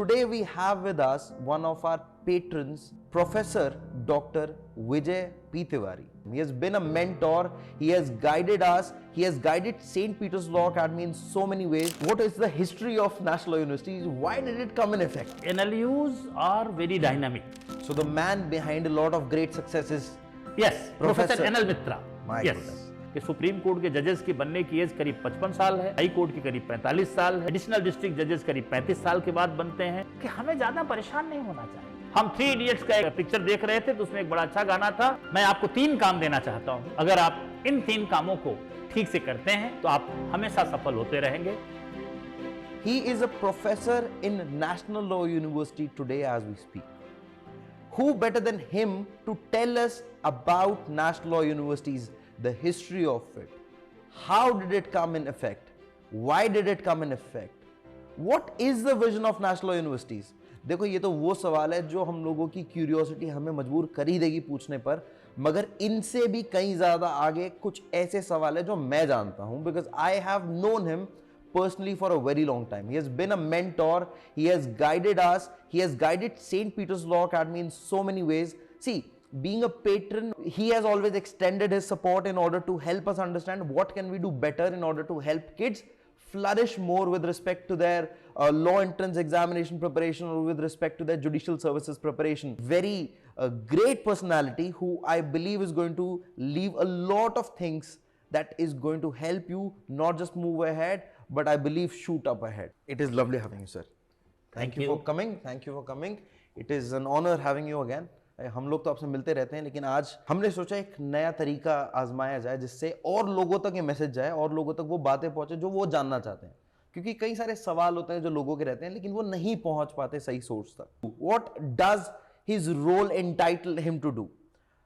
today we have with us one of our patrons, Professor Dr. Vijay P. Tiwari. He has been a mentor, he has guided us, he has guided St. Peter's Law Academy in so many ways. What is the history of National Law Universities? Why did it come in effect? NLUs are very dynamic. So the man behind a lot of great successes. Yes, Professor NL Mitra. My yes. goodness. कि supreme court के जजेस की बनने की as करीब 55 साल है, high court की करीब 45 साल है, एडिशनल डिस्ट्रिक्ट जजेस करीब 35 साल के बाद बनते हैं। कि हमें ज्यादा परेशान नहीं होना चाहिए। हम 3 इडियट्स का एक पिक्चर देख रहे थे तो उसमें एक बड़ा अच्छा गाना था। मैं आपको 3 काम देना चाहता हूं, अगर आप इन 3 कामों को ठीक से करते हैं तो आप हमेशा सफल होते रहेंगे। He is a professor in National Law University today as we speak. Who better than him to tell us about National Law Universities, the history of it, how did it come in effect, why did it come in effect, what is the vision of National Law Universities? देखो ये तो वो सवाल है जो हम लोगों की क्यूरियोसिटी हमें मजबूर कर ही देगी पूछने पर, मगर इनसे भी कहीं ज्यादा आगे कुछ ऐसे सवाल है जो मैं जानता हूं, because I have known him personally for a very long time. He has been a mentor, he has guided us, he has guided St. Peter's Law Academy in so many ways. See, being a patron, he has always extended his support in order to help us understand what can we do better in order to help kids flourish more with respect to their law entrance examination preparation or with respect to their judicial services preparation. Very great personality who I believe is going to leave a lot of things that is going to help you not just move ahead, but I believe shoot up ahead. It is lovely having you, sir. Thank you for coming. Thank you for coming. It is an honor having you again. हम लोग तो आपसे मिलते रहते हैं, लेकिन आज हमने सोचा एक नया तरीका आजमाया जाए जिससे और लोगों तक ये मैसेज जाए और लोगों तक वो बातें पहुंचे जो वो जानना चाहते हैं, क्योंकि कई सारे सवाल होते हैं जो लोगों के रहते हैं लेकिन वो नहीं पहुंच पाते सही सोर्स तक. What does his role entitle him to do?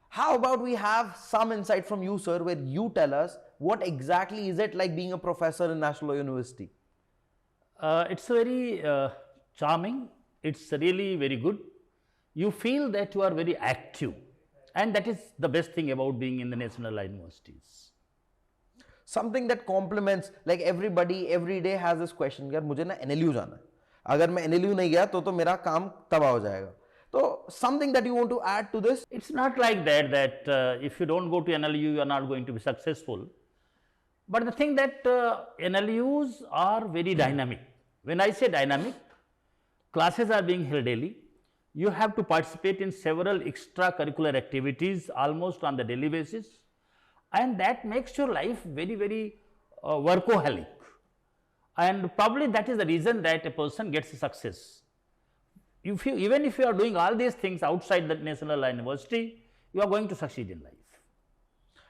How about we have some insight from you, sir, where you tell us what exactly is it like being a professor in National Law University? It's very charming. It's really very good. You feel that you are very active, and that is the best thing about being in the National Law Universities. Something that complements, like everybody every day has this question, यार मुझे ना NLU जाना है, अगर मैं NLU नहीं गया तो मेरा काम तबाह हो जाएगा. So something that you want to add to this? It's not like that if you don't go to NLU you are not going to be successful. But the thing that NLUs are very dynamic. When I say dynamic, classes are being held daily. You have to participate in several extracurricular activities almost on the daily basis, and that makes your life very, very workaholic. And probably that is the reason that a person gets success. Even if you are doing all these things outside the National Law University, you are going to succeed in life.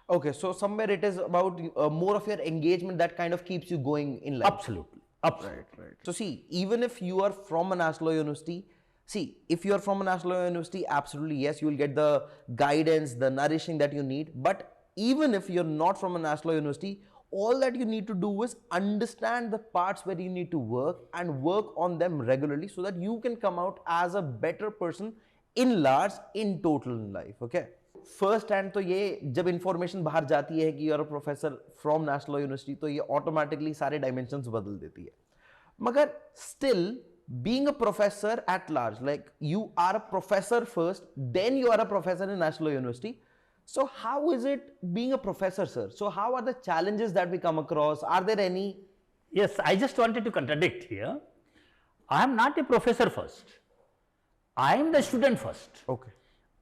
Okay, so somewhere it is about more of your engagement that kind of keeps you going in life. Absolutely. Absolutely. Right. So see, even if you are from a National Law University, if you are from a National Law University, absolutely yes, you will get the guidance, the nourishing that you need. But even if you're not from a National Law University, all that you need to do is understand the parts where you need to work and work on them regularly so that you can come out as a better person in large, in total in life. Okay. First hand तो ये जब information बाहर जाती है कि you're a professor from National Law University तो ये automatically सारे dimensions बदल देती है. मगर still being a professor at large, like you are a professor first, then you are a professor in National Law University. So how is it being a professor, sir? So how are the challenges that we come across? Are there any? Yes, I just wanted to contradict here. I am not a professor first. I am the student first. Okay.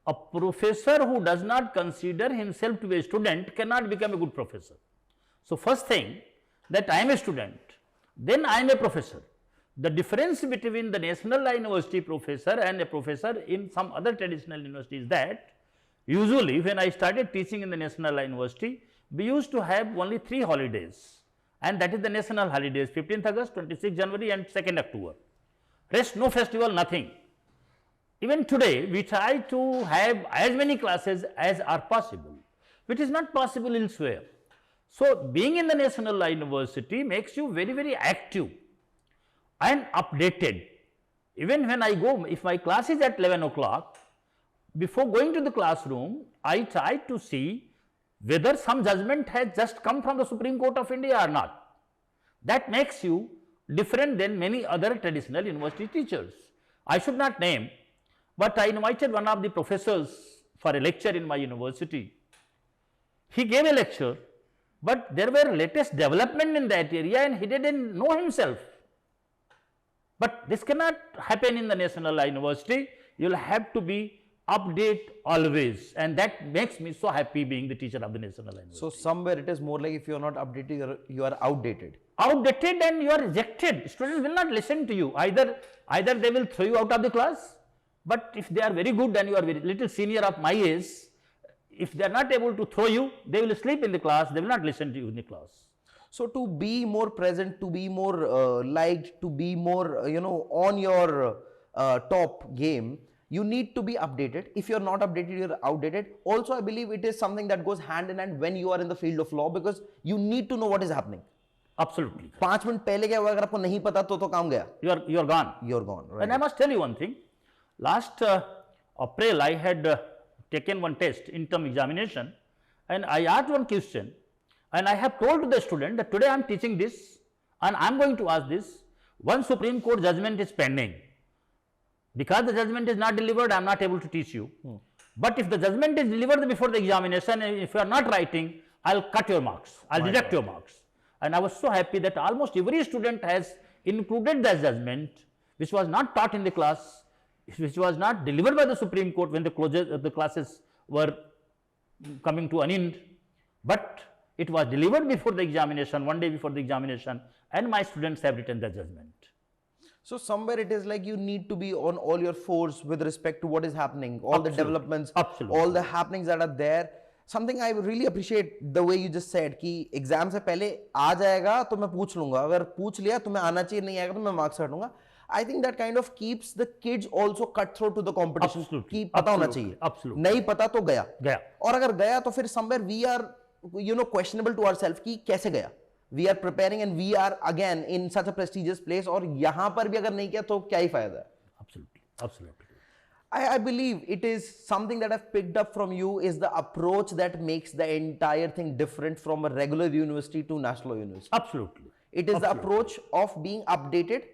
A professor who does not consider himself to be a student cannot become a good professor. So first thing that I am a student, then I am a professor. The difference between the National Law University professor and a professor in some other traditional university is that usually when I started teaching in the National Law University, we used to have only 3 holidays, and that is the national holidays, 15th August, 26th January and 2nd October. Rest no festival, nothing. Even today we try to have as many classes as are possible, which is not possible elsewhere. So being in the National Law University makes you very, very active and updated. Even when I go, if my class is at 11 o'clock, before going to the classroom, I try to see whether some judgment has just come from the Supreme Court of India or not. That makes you different than many other traditional university teachers. I should not name, but I invited one of the professors for a lecture in my university. He gave a lecture, but there were latest development in that area and he didn't know himself. But this cannot happen in the National Law University. You will have to be update always, and that makes me so happy being the teacher of the National Law University. So somewhere it is more like if you are not updated, you are outdated. Outdated and you are rejected. Students will not listen to you. Either they will throw you out of the class, but if they are very good and you are very little senior of my age, if they are not able to throw you, they will sleep in the class, they will not listen to you in the class. So to be more present, to be more liked, to be more, on your top game, you need to be updated. If you're not updated, you're outdated. Also, I believe it is something that goes hand in hand when you are in the field of law, because you need to know what is happening. Absolutely. 5 minute पहले क्या हुआ, अगर आपको नहीं पता तो काम गया. You are gone. You're gone. Right. And I must tell you one thing. Last April, I had taken one test, interim examination, and I asked one question, and I have told to the student that today I am teaching this, and I am going to ask this. One Supreme Court judgment is pending. Because the judgment is not delivered, I am not able to teach you. But if the judgment is delivered before the examination, and if you are not writing, I will cut your marks, I will deduct your marks. And I was so happy that almost every student has included that judgment, which was not taught in the class, which was not delivered by the Supreme Court when the classes were coming to an end, but it was delivered before the examination, one day before the examination, and my students have written the judgment. So somewhere it is like you need to be on all your fours with respect to what is happening, all the developments, all the happenings that are there. Something I really appreciate the way you just said कि exam से पहले आ जाएगा तो मैं पूछ लूंगा, अगर पूछ लिया तो मैं आना चाहिए, नहीं आएगा तो मैं marks हटूंगा. I think that kind of keeps the kids also cutthroat to the competition. कि पता होना चाहिए. नहीं पता तो गया. और अगर गया तो फिर somewhere we are questionable to ourselves कि कैसे गया. We are preparing and we are again in such a prestigious place, और यहाँ पर भी अगर नहीं किया तो क्या ही फायदा है. Absolutely. I believe it is something that I've picked up from you is the approach that makes the entire thing different from a regular university to National University. Absolutely. It is the approach of being updated,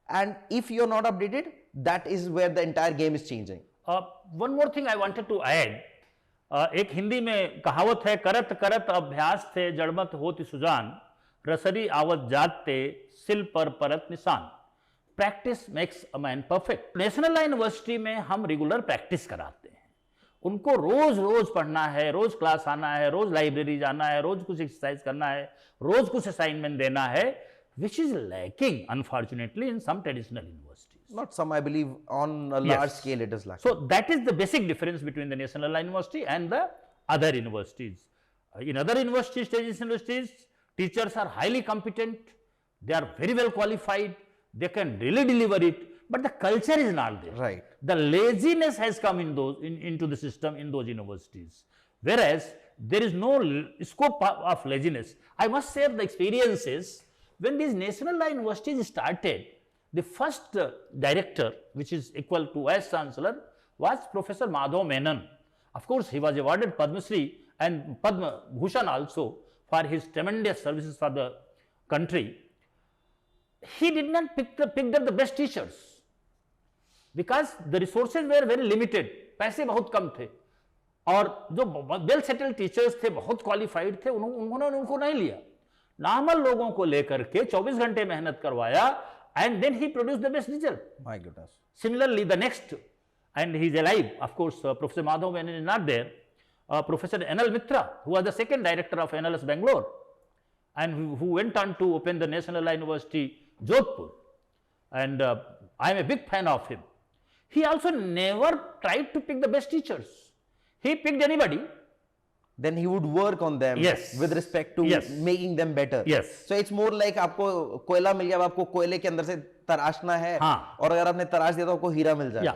and if you're not updated, that is where the entire game is changing. One more thing I wanted to add. एक हिंदी में कहावत है, करत करत अभ्यास थे जड़मत होती सुजान, रसरी आवत जात थे सिल पर परत निशान. Practice makes a man perfect. National law university में हम रेगुलर प्रैक्टिस कराते हैं. उनको रोज रोज पढ़ना है, रोज क्लास आना है, रोज लाइब्रेरी जाना है, रोज कुछ एक्सरसाइज करना है, रोज कुछ असाइनमेंट देना है, which is lacking unfortunately in some traditional universities. Not some, I believe on a large scale it is lacking. So that is the basic difference between the National Law University and the other universities. In other universities, traditional universities, teachers are highly competent, they are very well qualified, they can really deliver it, but the culture is not there. Right. The laziness has come in into the system in those universities, whereas there is no scope of laziness. I must say the experiences when these National Law Universities started, the first director, which is equal to Vice Chancellor, was Professor Madhav Menon. Of course, he was awarded Padma Shri and Padma Bhushan also for his tremendous services for the country. He did not picked up the best teachers because the resources were very limited. पैसे बहुत कम थे और जो well settled teachers थे, बहुत qualified थे, उन्होंने उनको नहीं लिया. नॉर्मल लोगों को लेकर के 24 घंटे मेहनत करवाया, and then he produced the best result. My goodness. Similarly, the next, and he is alive, of course, Professor Madhav Menon is not there, Professor NL Mitra, who was the second director of NLS Bangalore, and who went on to open the National Law University, Jodhpur, and I am a big fan of him. He also never tried to pick the best teachers. He picked anybody. Then he would work on them with respect to making them better. So it's more like आपको कोयला मिल गया, अब आपको कोयले के अंदर से तराशना है, और अगर आपने तराश दिया तो आपको हीरा मिल जाएगा.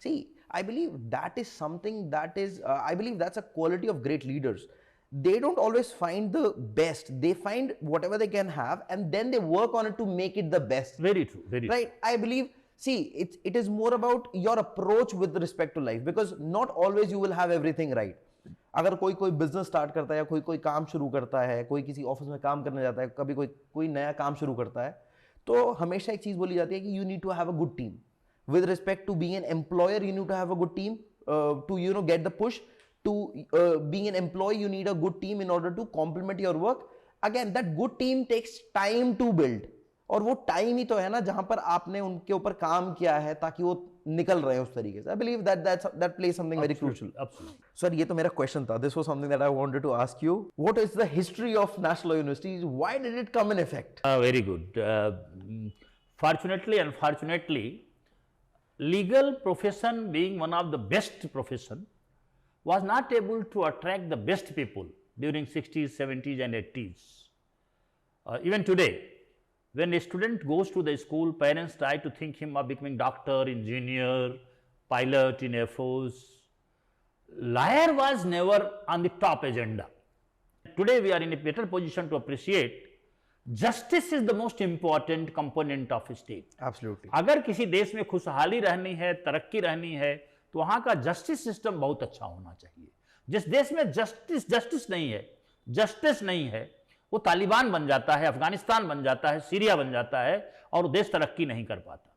See, I believe that is something that is, I believe that's a quality of great leaders. They don't always find the best. They find whatever they can have, and then they work on it to make it the best. Very true. Very right. I believe. See, it is more about your approach with respect to life, because not always you will have everything right. अगर कोई business start करता है, या कोई काम शुरू करता है, कोई किसी ऑफिस में काम करने जाता है, कभी कोई नया काम शुरू करता है, तो हमेशा एक चीज बोली जाती है कि you need to have a good team with respect to being an employer, you need to have a good team to get the push, to being an employee you need a good team in order to complement your work. Again that good team takes time to build, और वो time ही तो है ना जहां पर आपने उनके ऊपर काम किया है ताकि वो निकल रहे हैं उस तरीके से. I believe that plays something very crucial. Absolutely. Sir, ये तो मेरा क्वेश्चन था. This was something that I wanted to ask you. What is the history of National Law Universities? Why did it come in effect? Very good. Fortunately, unfortunately, legal profession being one of the best profession was not able to attract the best people during 60s, 70s and 80s. Even today, when a student goes to the school, parents try to think him of becoming doctor, engineer, pilot in Air Force. Lawyer was never on the top agenda. Today we are in a better position to appreciate justice is the most important component of a state. Absolutely. अगर किसी देश में खुशहाली रहनी है, तरक्की रहनी है, तो वहां का जस्टिस सिस्टम बहुत अच्छा होना चाहिए. जिस देश में जस्टिस नहीं है, जस्टिस नहीं है, वो तालिबान बन जाता है, अफगानिस्तान बन जाता है, सीरिया बन जाता है और देश तरक्की नहीं कर पाता.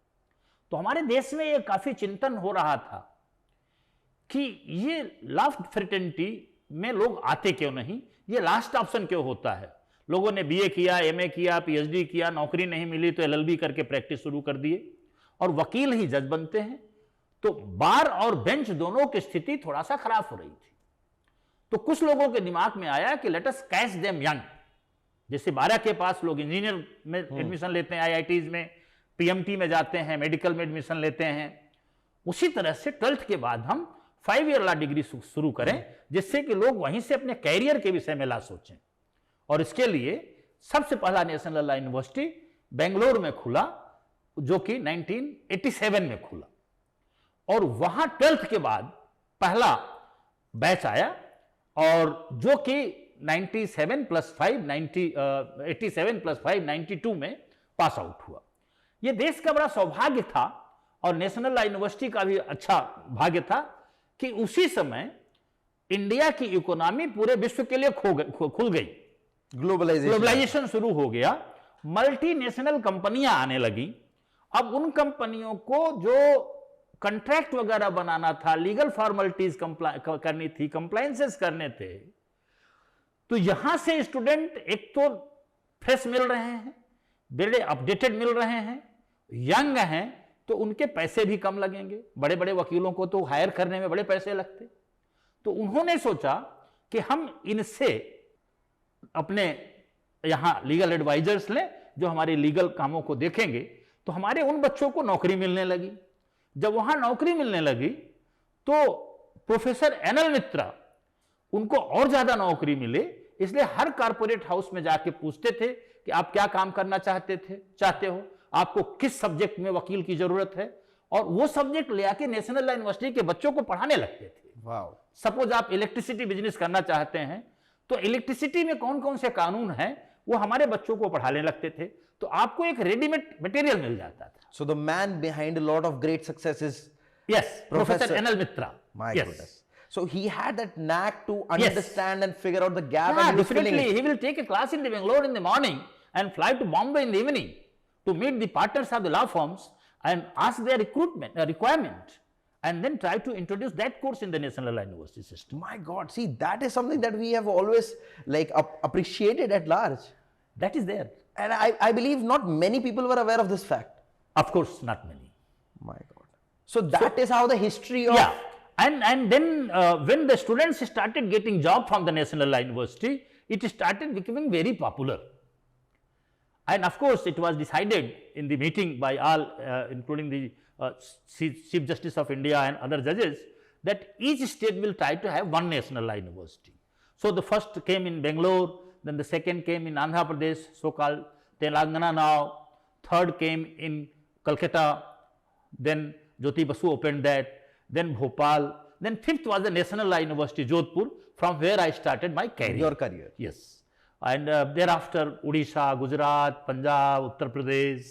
तो हमारे देश में ये काफी चिंतन हो रहा था कि ये लॉ फ्रेटर्निटी में लोग आते क्यों नहीं, ये लास्ट ऑप्शन क्यों होता है. लोगों ने बीए किया, एमए किया, पीएचडी किया, नौकरी नहीं मिली तो एलएलबी करके प्रैक्टिस शुरू कर दिए और वकील ही जज बनते हैं. तो बार और बेंच दोनों की स्थिति थोड़ा सा खराब हो रही थी. तो कुछ लोगों के दिमाग में आया कि let us catch them young. जैसे 12 के पास लोग इंजीनियर में एडमिशन लेते हैं, आईआईटीज में, पीएमटी में जाते हैं, मेडिकल में एडमिशन लेते हैं, उसी तरह से 12th के बाद हम 5 ईयर लॉ डिग्री शुरू करें जिससे कि लोग वहीं से अपने कैरियर के विषय में ला सोचें. और इसके लिए सबसे पहला नेशनल लॉ यूनिवर्सिटी बेंगलोर में खुला जो कि 1987 में खुला. और वहां 12th के बाद पहला बैच आया और जो कि 87 + 5 87 + 5 92 में पास आउट हुआ. यह देश का बड़ा सौभाग्य था और नेशनल लॉ यूनिवर्सिटी का भी अच्छा भाग्य था कि उसी समय इंडिया की इकोनॉमी पूरे विश्व के लिए खुल गई. ग्लोबलाइजेशन शुरू हो गया, मल्टीनेशनल कंपनियां आने लगी. अब उन कंपनियों को जो कंट्रैक्ट वगैरह बनाना था, लीगल फॉर्मेलिटीज करनी थी, कंप्लायंसेस करने थे, तो यहां से स्टूडेंट एक तो फ्रेश मिल रहे हैं, बड़े अपडेटेड मिल रहे हैं, यंग हैं, तो उनके पैसे भी कम लगेंगे. बड़े बड़े वकीलों को तो हायर करने में बड़े पैसे लगते. तो उन्होंने सोचा कि हम इनसे अपने यहां लीगल एडवाइजर्स लें जो हमारे लीगल कामों को देखेंगे. तो हमारे उन बच्चों को नौकरी मिलने लगी. जब वहां नौकरी मिलने लगी तो प्रोफेसर एनएल मित्रा उनको और ज्यादा नौकरी मिले, इसलिए हर कारपोरेट हाउस में जाके पूछते थे कि आप क्या काम करना चाहते हो, आपको किस सब्जेक्ट में वकील की जरूरत है, और वो सब्जेक्ट ले आके नेशनल लॉ यूनिवर्सिटी के बच्चों को पढ़ाने लगते थे. सपोज आप इलेक्ट्रिसिटी बिजनेस करना चाहते हैं तो इलेक्ट्रिसिटी में कौन कौन से कानून हैं वो हमारे बच्चों को पढ़ाने लगते थे. तो आपको एक रेडीमेड मटेरियल मिल जाता था. So the man behind a lot of great successes, yes, Professor N.L. Mitra. My yes. goodness. So he had that knack to understand and figure out the gap. Yeah, and definitely. He will take a class in the Bangalore in the morning and fly to Bombay in the evening to meet the partners of the law firms and ask their requirement, and then try to introduce that course in the National Law University system. My God, see, that is something that we have always appreciated at large. That is there. And I believe not many people were aware of this fact. Of course, not many. My God. So that is how the history of... Yeah. And then when the students started getting job from the National Law University, it started becoming very popular. And of course, it was decided in the meeting by all, including the Chief Justice of India and other judges, that each state will try to have one National Law University. So the first came in Bangalore, then the second came in Andhra Pradesh, so-called Telangana now, third came in Calcutta, then Jyoti Basu opened that, then Bhopal, then fifth was the National Law University, Jodhpur, from where I started my career. Your career. Yes. And thereafter Odisha, Gujarat, Punjab, Uttar Pradesh,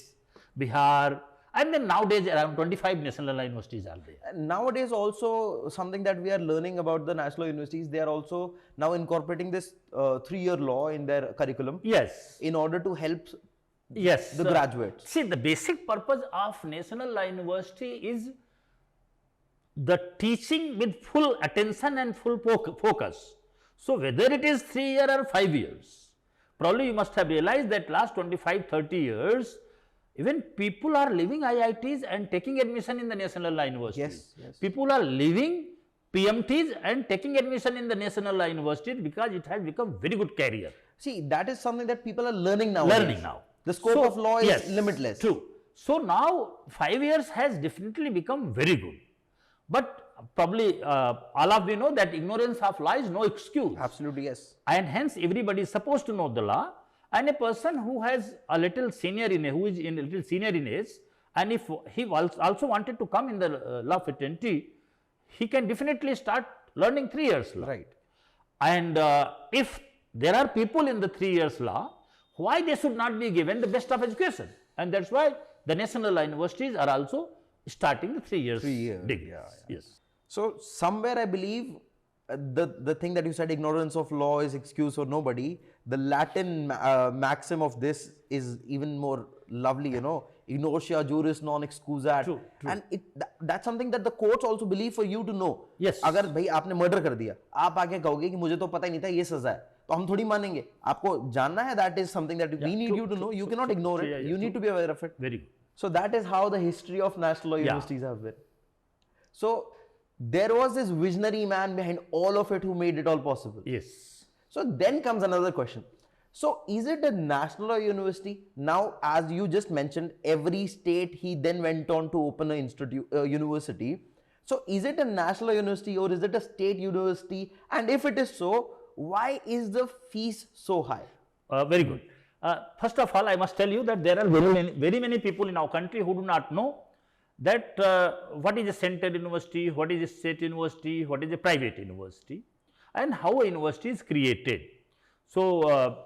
Bihar, and then nowadays around 25 National Law Universities are there. Nowadays also something that we are learning about the national universities, they are also now incorporating this 3-year law in their curriculum. Yes. In order to help Yes. the graduates? See, the basic purpose of National Law University is the teaching with full attention and full focus. So, whether it is 3 years or 5 years, probably you must have realized that last 25-30 years, even people are leaving IITs and taking admission in the National Law Universities. Yes. People are leaving PMTs and taking admission in the National Law Universities because it has become very good career. See, that is something that people are learning nowadays. Learning now. The scope So, of law is yes, limitless. True. So now 5 years has definitely become very good. But probably all of you know that ignorance of law is no excuse. Absolutely, yes. And hence everybody is supposed to know the law. And a person who has a little senior in who is in a little senior in age, and if he also wanted to come in the law fraternity, he can definitely start learning 3 years law. Right. And if there are people in the 3 years law, why they should not be given the best of education? And that's why the National Law Universities are also starting the 3 years degree. Yes. So somewhere I believe the thing that you said, ignorance of law is excuse for nobody. The Latin maxim of this is even more lovely, you know, ignotia juris non excusat. True. And that's something that the courts also believe for you to know. Yes. अगर भाई आपने murder कर दिया, आप आके कहोगे कि मुझे तो पता ही नहीं था ये सजा है, तो हम थोड़ी मानेंगे. आपको जानना है, that is something that we need you to know. You cannot ignore it. You need to be aware of it. Very good. So that is how the history of national law universities have been. So there was this visionary man behind all of it who made it all possible. Yes. So then comes another question. So is it a national law university? Now, as you just mentioned, every state he then went on to open an university. So is it a national law university or is it a state university? And if it is so, why is the fees so high? Very good. First of all, I must tell you that there are very many people in our country who do not know that what is a central university, what is a state university, what is a private university, and how a university is created. So,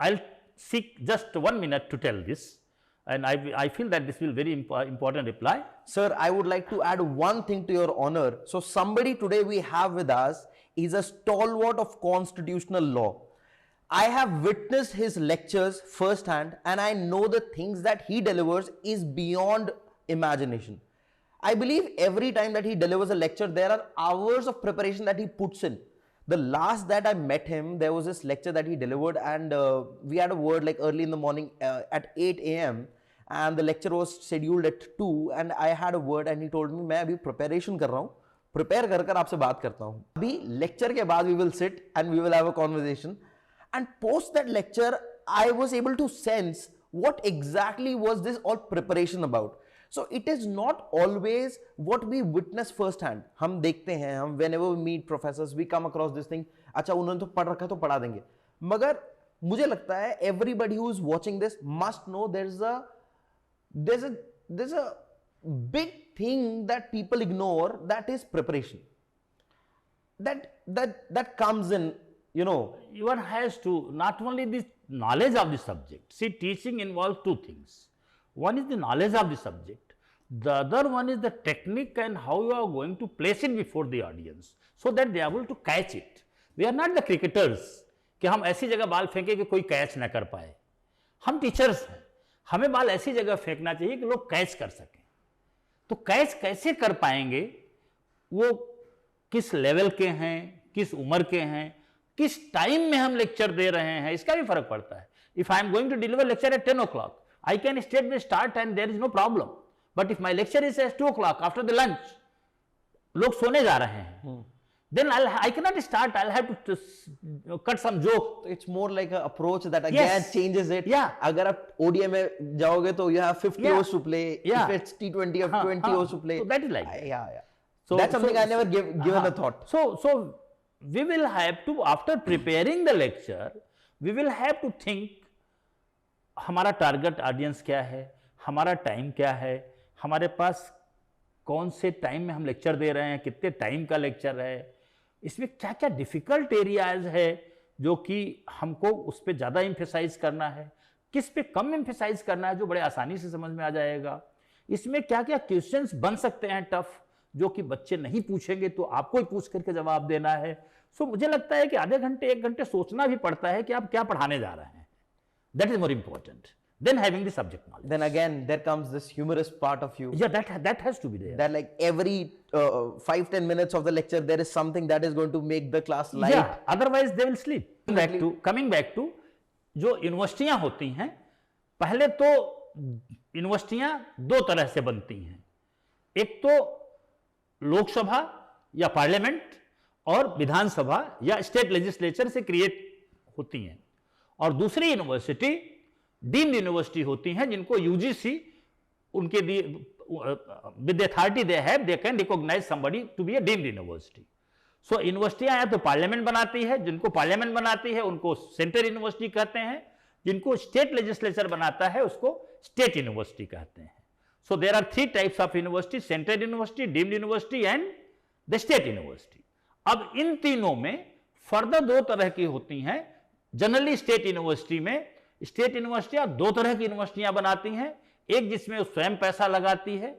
I'll seek just 1 minute to tell this, and I feel that this will very important reply. Sir, I would like to add one thing to your honor. So somebody today we have with us is a stalwart of constitutional law. I have witnessed his lectures firsthand, and I know the things that he delivers is beyond imagination. I believe every time that he delivers a lecture, there are hours of preparation that he puts in. The last that I met him, there was this lecture that he delivered, and we had a word like early in the morning at 8 a.m. and the lecture was scheduled at 2, and I had a word and he told me, मैं अभी preparation कर रहा हूँ, prepare कर आपसे बात करता हूँ. अभी lecture के बाद we will sit and we will have a conversation. And post that lecture, I was able to sense what exactly was this all preparation about. So it is not always what we witness firsthand. हम देखते हैं, हम whenever we meet professors, we come across this thing. अच्छा उन्होंने तो पढ़ रखा है तो पढ़ा देंगे. मगर मुझे लगता है everybody who is watching this must know there's a big thing that people ignore, that is preparation. That comes in, you know. One has to not only the knowledge of the subject. See, teaching involves two things. One is the knowledge of the subject. The other one is the technique and how you are going to place it before the audience so that they are able to catch it. We are not the cricketers कि हम ऐसी जगह बाल फेंके कि कोई catch न कर पाए. हम टीचर्स हैं, हमें बाल ऐसी जगह फेंकना चाहिए कि लोग कैच कर सकें. तो कैच कैसे कर पाएंगे, वो किस लेवल के हैं, किस उम्र के हैं, किस टाइम में हम लेक्चर दे रहे हैं, इसका भी फर्क पड़ता है. If I am going to deliver lecture at 10 o'clock, I can state the start and there is no problem. But if my lecture is at 2 o'clock after the lunch, लोग सोने जा रहे हैं, then I cannot start. I'll have to cut some joke. It's more like an approach that again changes it. Yeah. अगर आप ODI में जाओगे तो you have 50 overs to play. If it's T20 you have 20 overs to play. So that is like yeah. So that's something I never given a thought. So we will have to, after preparing the lecture, we will have to think हमारा target audience क्या है, हमारा time क्या है, हमारे पास कौन से time में हम लेक्चर दे रहे हैं, कितने टाइम का लेक्चर है, इसमें क्या क्या डिफ़िकल्ट एरियाज है जो कि हमको उस पर ज़्यादा एम्फेसाइज करना है, किस पे कम एम्फेसाइज करना है जो बड़े आसानी से समझ में आ जाएगा, इसमें क्या क्या क्वेश्चंस बन सकते हैं टफ जो कि बच्चे नहीं पूछेंगे तो आपको ही पूछ करके जवाब देना है. सो मुझे लगता है कि आधे घंटे 1 घंटे सोचना भी पड़ता है कि आप क्या पढ़ाने जा रहे हैं. That is more important. then having the subject knowledge. Then again, there comes this humorous part of you. Yeah, that has to be there. That like every 5-10 minutes of the lecture, there is something that is going to make the class light. Yeah, otherwise they will sleep. Coming back to जो यूनिवर्सिटियां होती हैं, पहले तो यूनिवर्सिटियां दो तरह से बनती हैं, एक तो लोकसभा या पार्लियामेंट और विधानसभा या स्टेट लेजिस्लेचर से क्रिएट होती हैं, और दूसरी यूनिवर्सिटी डीम्ड यूनिवर्सिटी होती हैं जिनको यूजीसी उनके with the authority they have, they can recognise somebody to be a deemed university. So यूनिवर्सिटियां या तो पार्लियामेंट बनाती है, जिनको पार्लियामेंट बनाती है उनको सेंट्रल यूनिवर्सिटी कहते हैं, जिनको स्टेट लेजिस्लेचर बनाता है उसको स्टेट यूनिवर्सिटी कहते हैं. So there are 3 types of university, central university, deemed university and the state university. अब इन तीनों में फर्दर 2 तरह की होती हैं. जनरली स्टेट यूनिवर्सिटी में, स्टेट यूनिवर्सिटियां 2 तरह की यूनिवर्सिटियां बनाती हैं, एक जिसमें स्वयं पैसा लगाती है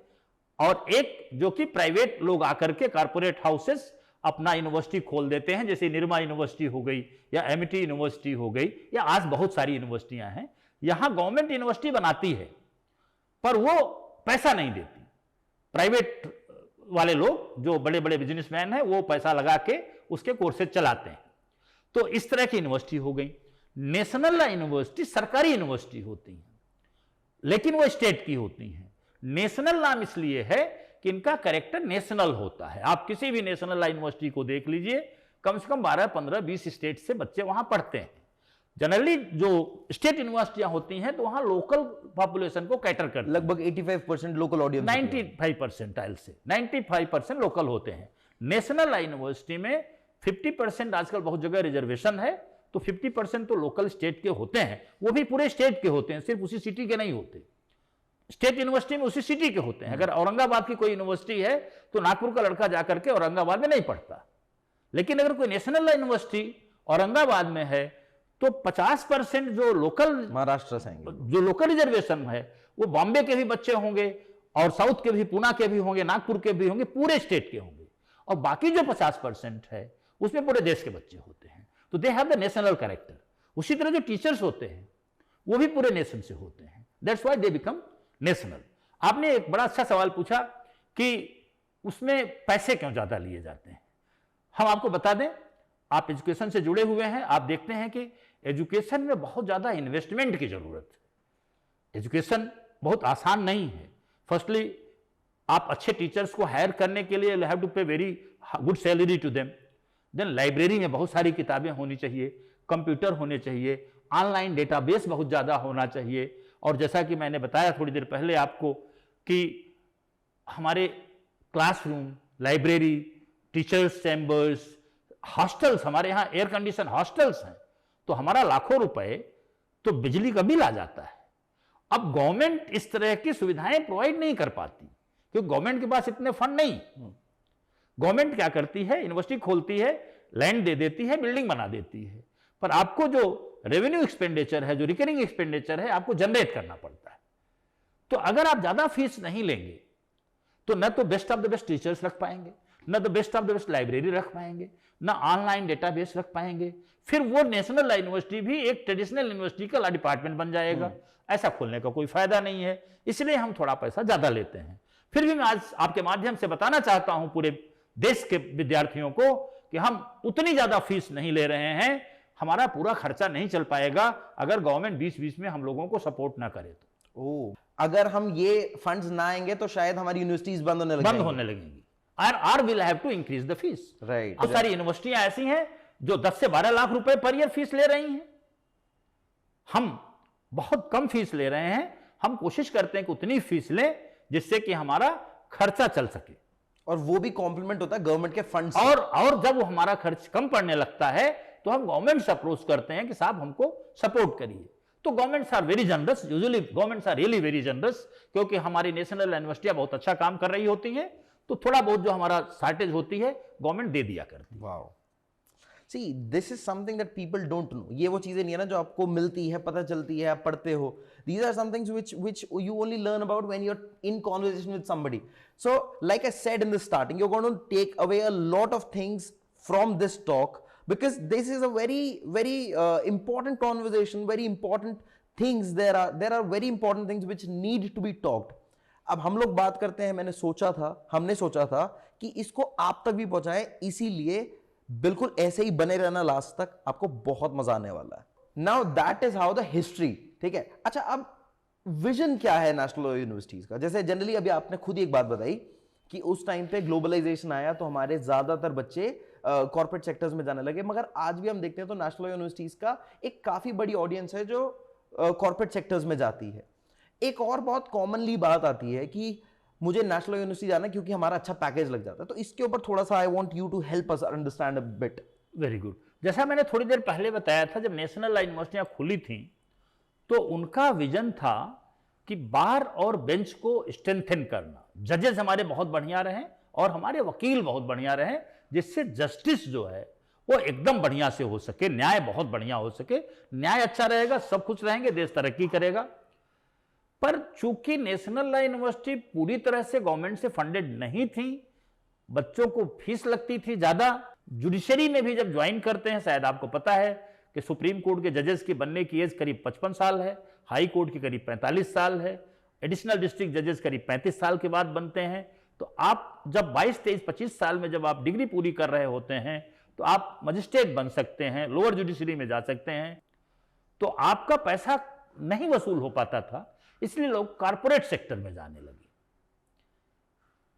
और एक जो कि प्राइवेट लोग आकर के कारपोरेट हाउसेस अपना यूनिवर्सिटी खोल देते हैं, जैसे निर्मा यूनिवर्सिटी हो गई या एमिटी यूनिवर्सिटी हो गई, या आज बहुत सारी यूनिवर्सिटियां हैं. यहां गवर्नमेंट यूनिवर्सिटी बनाती है पर वो पैसा नहीं देती, प्राइवेट वाले लोग जो बड़े बड़े बिजनेसमैन हैं वो पैसा लगा के उसके कोर्सेज चलाते हैं. तो इस तरह की यूनिवर्सिटी हो गई. नेशनल यूनिवर्सिटी सरकारी यूनिवर्सिटी होती हैं लेकिन वो स्टेट की होती हैं. नेशनल नाम इसलिए है कि इनका कैरेक्टर नेशनल होता है. आप किसी भी नेशनल यूनिवर्सिटी को देख लीजिए, कम से कम 12, 15, 20 स्टेट से बच्चे वहां पढ़ते हैं. जनरली जो स्टेट यूनिवर्सिटियां होती हैं तो वहां लोकल पॉपुलेशन को कैटर करते हैं. लगभग 85% लोकल ऑडियंस, 95% टाइल से 95% लोकल होते हैं. नेशनल यूनिवर्सिटी में 50% आजकल बहुत जगह रिजर्वेशन है, तो 50% तो लोकल स्टेट के होते हैं, वो भी पूरे स्टेट के होते हैं, सिर्फ उसी सिटी के नहीं होते. स्टेट यूनिवर्सिटी में उसी सिटी के होते हैं. अगर औरंगाबाद की कोई यूनिवर्सिटी है तो नागपुर का लड़का जाकर के औरंगाबाद में नहीं पढ़ता. लेकिन अगर कोई नेशनल यूनिवर्सिटी औरंगाबाद में है तो 50% जो लोकल महाराष्ट्र से आएंगे, जो लोकल रिजर्वेशन है वो बॉम्बे के भी बच्चे होंगे और साउथ के भी, पुणे के भी होंगे, नागपुर के भी होंगे, पूरे स्टेट के होंगे. और बाकी जो 50% है उसमें पूरे देश के बच्चे होते हैं. तो they have the national character. उसी तरह जो टीचर्स होते हैं वो भी पूरे नेशन से होते हैं. That's why they become national. आपने एक बड़ा अच्छा सवाल पूछा कि उसमें पैसे क्यों ज्यादा लिए जाते हैं. हम आपको बता दें, आप एजुकेशन से जुड़े हुए हैं, आप देखते हैं कि एजुकेशन में बहुत ज्यादा इन्वेस्टमेंट की जरूरत है. एजुकेशन बहुत आसान नहीं है. फर्स्टली आप अच्छे टीचर्स को हायर करने के लिए you have to pay very good salary to them. Then library में बहुत सारी किताबें होनी चाहिए, कंप्यूटर होने चाहिए, ऑनलाइन डेटाबेस बहुत ज़्यादा होना चाहिए. और जैसा कि मैंने बताया थोड़ी देर पहले आपको कि हमारे classroom, library, teachers chambers, hostels, हमारे यहाँ एयर कंडीशन हॉस्टल्स हैं, तो हमारा लाखों रुपए तो बिजली का बिल आ जाता है. अब गवर्नमेंट इस तरह की सुविधाएं प्रोवाइड नहीं कर पाती क्योंकि गवर्नमेंट के पास इतने फंड नहीं. गवर्नमेंट क्या करती है, यूनिवर्सिटी खोलती है, लैंड दे देती है, बिल्डिंग बना देती है, पर आपको जो रेवेन्यू एक्सपेंडिचर है, जो रिकरिंग एक्सपेंडिचर है, आपको जनरेट करना पड़ता है. तो अगर आप ज्यादा फीस नहीं लेंगे तो न तो best of the best teachers रख पाएंगे, न तो best of the best library रख पाएंगे, न ऑनलाइन डेटाबेस रख पाएंगे. फिर वो नेशनल यूनिवर्सिटी भी एक ट्रेडिशनल यूनिवर्सिटी का डिपार्टमेंट बन जाएगा. ऐसा खोलने का कोई फायदा नहीं है. इसलिए हम थोड़ा पैसा ज्यादा लेते हैं. फिर भी मैं आज आपके माध्यम से बताना चाहता हूं पूरे देश के विद्यार्थियों को कि हम उतनी ज्यादा फीस नहीं ले रहे हैं. हमारा पूरा खर्चा नहीं चल पाएगा अगर गवर्नमेंट 2020 में हम लोगों को सपोर्ट ना करे तो. अगर हम ये फंड्स ना आएंगे तो शायद हमारी यूनिवर्सिटीज बंद होने लगेंगी. और will have to increase the fees. Right. बहुत सारी यूनिवर्सिटियां ऐसी हैं जो 10 से 12 लाख रुपए पर ईयर फीस ले रही हैं. हम बहुत कम फीस ले रहे हैं. हम कोशिश करते हैं कि उतनी फीस लें जिससे कि हमारा खर्चा चल सके, और वो भी कॉम्प्लीमेंट होता है गवर्नमेंट के फंड से. और जब वो हमारा खर्च कम पड़ने लगता है तो हम गवर्नमेंट से अप्रोच करते हैं कि साहब हमको सपोर्ट करिए. तो governments are very generous. Usually governments are really very generous, क्योंकि हमारी नेशनल यूनिवर्सिटियां बहुत अच्छा काम कर रही होती हैं. तो थोड़ा बहुत जो हमारा शॉर्टेज होती है गवर्नमेंट दे दिया करती है. Wow. See, this is something that people don't know. ये वो चीजें नहीं है ना जो आपको मिलती है, पता चलती है, आप पढ़ते हो. These are some things which you only learn about when you're in conversation with somebody. So, like I said in the starting, you're going to take away a lot of things from this talk because this is a very important conversation, very important things, there are very important things which need to be talked. अब हम लोग बात करते हैं, हमने सोचा था कि इसको आप तक भी पहुंचाएं, इसीलिए बिल्कुल ऐसे ही बने रहना लास्ट तक, आपको बहुत मजा आने वाला है. Now that is how the history. ठीक है, अच्छा अब विजन क्या है नेशनल लॉ यूनिवर्सिटीज का? जैसे जनरली अभी आपने खुद ही एक बात बताई कि उस टाइम पे ग्लोबलाइजेशन आया तो हमारे ज्यादातर बच्चे कॉर्पोरेट सेक्टर्स में जाने लगे, मगर आज भी हम देखते हैं तो नेशनल लॉ यूनिवर्सिटीज का एक काफी बड़ी ऑडियंस है जो कॉर्पोरेट सेक्टर्स में जाती है. एक और बहुत कॉमनली बात आती है कि मुझे नेशनल यूनिवर्सिटी जाना है क्योंकि हमारा अच्छा पैकेज लग जाता है. तो इसके ऊपर थोड़ा सा I want you to help us understand a bit. Very good. जैसा मैंने थोड़ी देर पहले बताया था, जब नेशनल लॉ यूनिवर्सिटियां खुली थी तो उनका विजन था कि बार और बेंच को स्ट्रेंथन करना, जजेस हमारे बहुत बढ़िया रहें और हमारे वकील बहुत बढ़िया रहें, जिससे जस्टिस जो है वो एकदम बढ़िया से हो सके, न्याय बहुत बढ़िया हो सके. न्याय अच्छा रहेगा, सब खुश रहेंगे, देश तरक्की करेगा. पर चूंकि नेशनल लॉ यूनिवर्सिटी पूरी तरह से गवर्नमेंट से फंडेड नहीं थी, बच्चों को फीस लगती थी ज्यादा. जुडिशरी में भी जब ज्वाइन करते हैं, शायद आपको पता है कि सुप्रीम कोर्ट के जजेस की बनने की एज करीब 55 साल है, हाई कोर्ट की करीब 45 साल है, एडिशनल डिस्ट्रिक्ट जजेस करीब 35 साल के बाद बनते हैं. तो आप जब 22, 23, 25 साल में जब आप डिग्री पूरी कर रहे होते हैं तो आप मजिस्ट्रेट बन सकते हैं, लोअर जुडिशरी में जा सकते हैं. तो आपका पैसा नहीं वसूल हो पाता था, इसलिए लोग कॉर्पोरेट सेक्टर में जाने लगे.